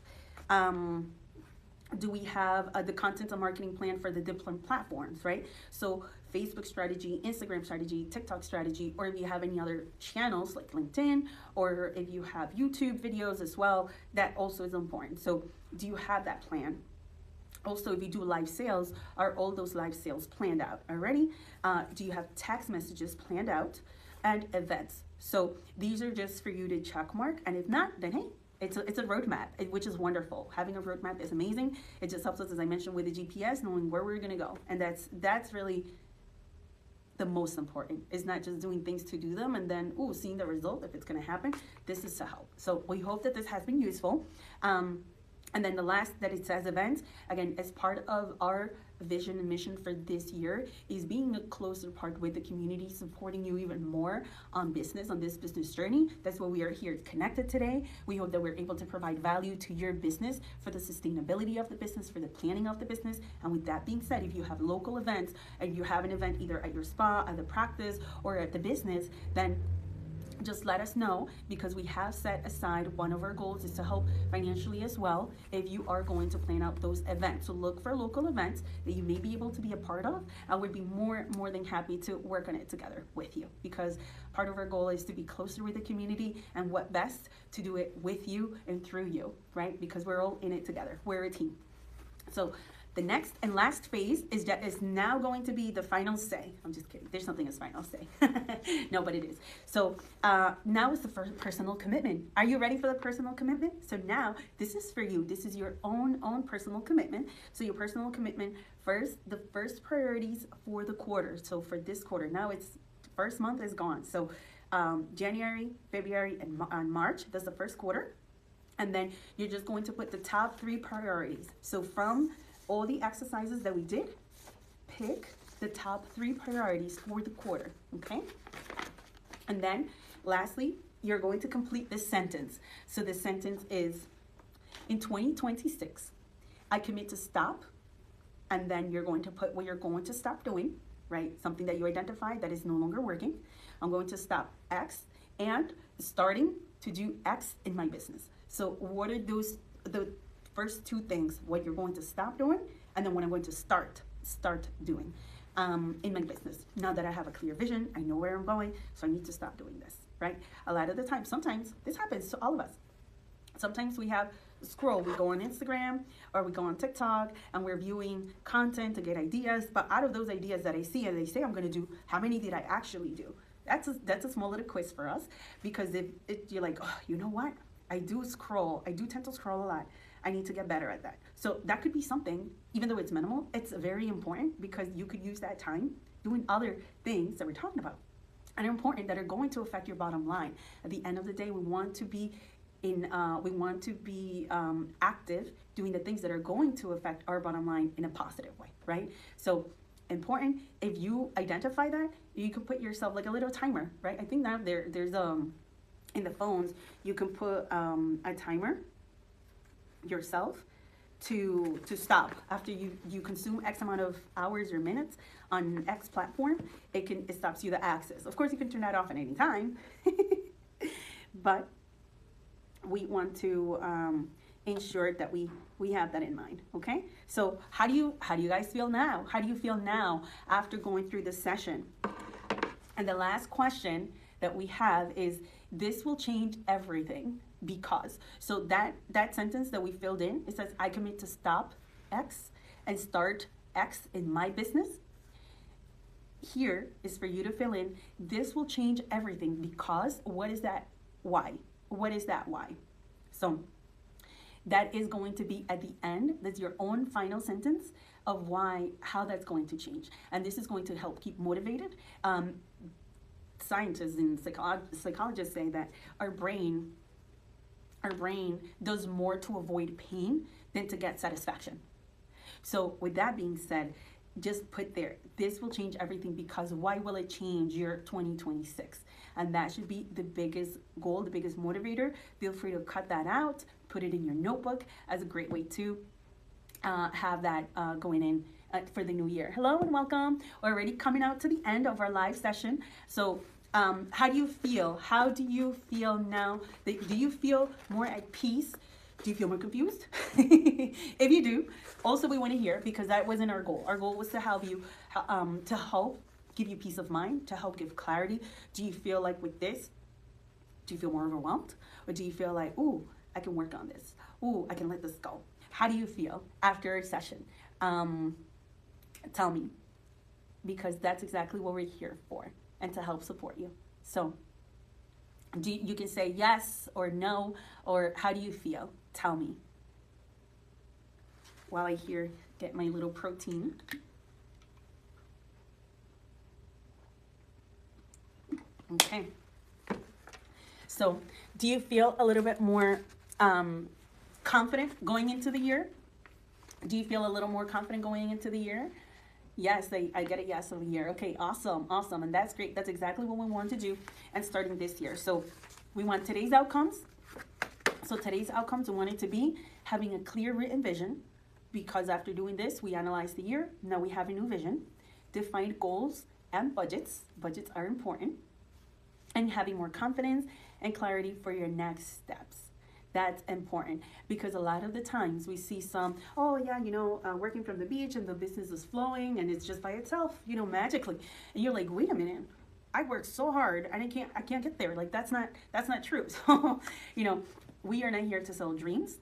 Do we have the content and marketing plan for the different platforms, right? So Facebook strategy, Instagram strategy, TikTok strategy, or if you have any other channels like LinkedIn, or if you have YouTube videos as well, that also is important. So do you have that plan? Also, if you do live sales, are all those live sales planned out already? Do you have text messages planned out, and events? So these are just for you to check mark, and if not, then hey, it's a roadmap, which is wonderful. Having a roadmap is amazing. It just helps us, as I mentioned, with the GPS, knowing where we're gonna go, and that's really the most important. It's not just doing things to do them and then seeing the result if it's gonna happen. This is to help. So we hope that this has been useful. And then the last that it says events, again, as part of our vision and mission for this year is being a closer part with the community, supporting you even more on business, on this business journey. That's why we are here connected today. We hope that we're able to provide value to your business for the sustainability of the business, for the planning of the business. And with that being said, if you have local events and you have an event either at your spa, at the practice, or at the business, then just let us know, because we have set aside, one of our goals is to help financially as well if you are going to plan out those events. So look for local events that you may be able to be a part of, and we'd be more than happy to work on it together with you, because part of our goal is to be closer with the community, and what best to do it with you and through you, right? Because we're all in it together. We're a team. So the next and last phase is now going to be the final say. I'm just kidding. There's nothing as final say. No, but it is. So now is the first personal commitment. Are you ready for the personal commitment? So now this is for you. This is your own personal commitment. So your personal commitment first, the first priorities for the quarter. So for this quarter, now it's first month is gone. So January, February, and March, that's the first quarter. And then you're just going to put the top 3 priorities. So from all the exercises that we did, pick the top 3 priorities for the quarter, okay? And then lastly, you're going to complete this sentence. So the sentence is, in 2026, I commit to stop, and then you're going to put what you're going to stop doing, right? Something that you identify that is no longer working. I'm going to stop X and starting to do X in my business. So what are those, the first 2 things, what you're going to stop doing, and then what I'm going to start doing in my business. Now that I have a clear vision, I know where I'm going, so I need to stop doing this, right? A lot of the time, sometimes this happens to all of us. Sometimes we have scroll, we go on Instagram or we go on TikTok and we're viewing content to get ideas, but out of those ideas that I see and they say I'm going to do, how many did I actually do? That's a small little quiz for us, because if you're like, oh, you know what? I do tend to scroll a lot. I need to get better at that. So that could be something, even though it's minimal, it's very important, because you could use that time doing other things that we're talking about and are important, that are going to affect your bottom line. At the end of the day, we want to be active doing the things that are going to affect our bottom line in a positive way, right? So important, if you identify that, you can put yourself like a little timer, right? I think now there's in the phones, you can put a timer yourself to stop after you consume X amount of hours or minutes on X platform. It stops you the access. Of course, you can turn that off at any time, but we want to ensure that we have that in mind. Okay, so how do you guys feel now? How do you feel now after going through this session? And the last question that we have is, this will change everything, because, so that sentence that we filled in, it says, I commit to stop X and start X in my business. Here is for you to fill in, this will change everything, because what is that why? What is that why? So that is going to be at the end. That's your own final sentence of why, how that's going to change. And this is going to help keep motivated. Scientists and psychologists say that our brain does more to avoid pain than to get satisfaction. So with that being said, just put there, this will change everything, because why will it change your 2026? And that should be the biggest goal, the biggest motivator. Feel free to cut that out, put it in your notebook as a great way to have that going in for the new year. Hello and welcome. We're already coming out to the end of our live session. So how do you feel? How do you feel now? Do you feel more at peace? Do you feel more confused? If you do, also we want to hear, because that wasn't our goal. Our goal was to help you, to help give you peace of mind, to help give clarity. Do you feel like with this, do you feel more overwhelmed? Or do you feel like, ooh, I can work on this. Ooh, I can let this go. How do you feel after a session? Tell me, because that's exactly what we're here for, and to help support you. So you can say yes or no, or how do you feel? Tell me. While I get my little protein. Okay. So do you feel a little bit more confident going into the year? Do you feel a little more confident going into the year? Yes, I get a yes over here. Okay, awesome, awesome. And that's great. That's exactly what we want to do and starting this year. So we want today's outcomes. So today's outcomes, we want it to be having a clear written vision, because after doing this, we analyze the year. Now we have a new vision, defined goals and budgets. Budgets are important. And having more confidence and clarity for your next steps. That's important, because a lot of the times we see some, oh yeah, working from the beach and the business is flowing and it's just by itself, magically. And you're like, wait a minute, I worked so hard and I can't get there. Like that's not true. So, we are not here to sell dreams.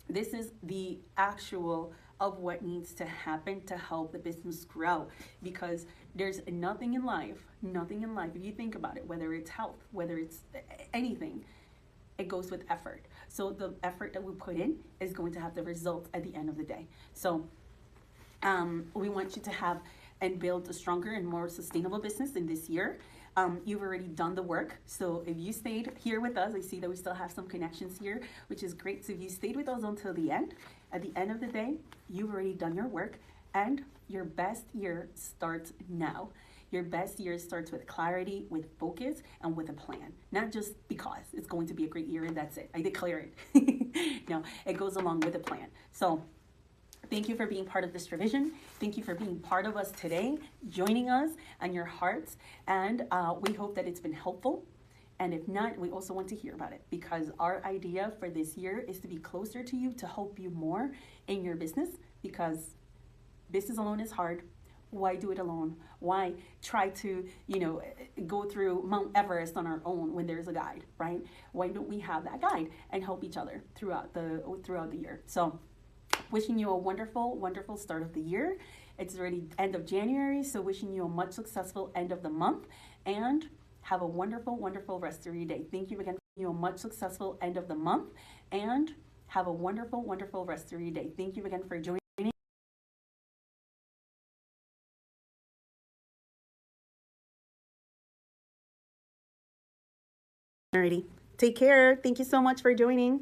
This is the actual of what needs to happen to help the business grow, because there's nothing in life, if you think about it, whether it's health, whether it's anything, it goes with effort. So the effort that we put in is going to have the results at the end of the day. So we want you to have and build a stronger and more sustainable business in this year. You've already done the work. So if you stayed here with us, I see that we still have some connections here, which is great. So if you stayed with us until the end, at the end of the day, you've already done your work, and your best year starts now. Your best year starts with clarity, with focus, and with a plan. Not just because it's going to be a great year and that's it. I declare it. No, it goes along with a plan. So thank you for being part of this revision. Thank you for being part of us today, joining us on your hearts. And we hope that it's been helpful. And if not, we also want to hear about it, because our idea for this year is to be closer to you, to help you more in your business, because business alone is hard. Why do it alone? Why try to, go through Mount Everest on our own when there's a guide, right? Why don't we have that guide and help each other throughout the year? So wishing you a wonderful, wonderful start of the year. It's already end of January, so wishing you a much successful end of the month, and have a wonderful, wonderful rest of your day. Thank you again. A much successful end of the month, and have a wonderful, wonderful rest of your day. Thank you again for joining. Alrighty. Take care. Thank you so much for joining.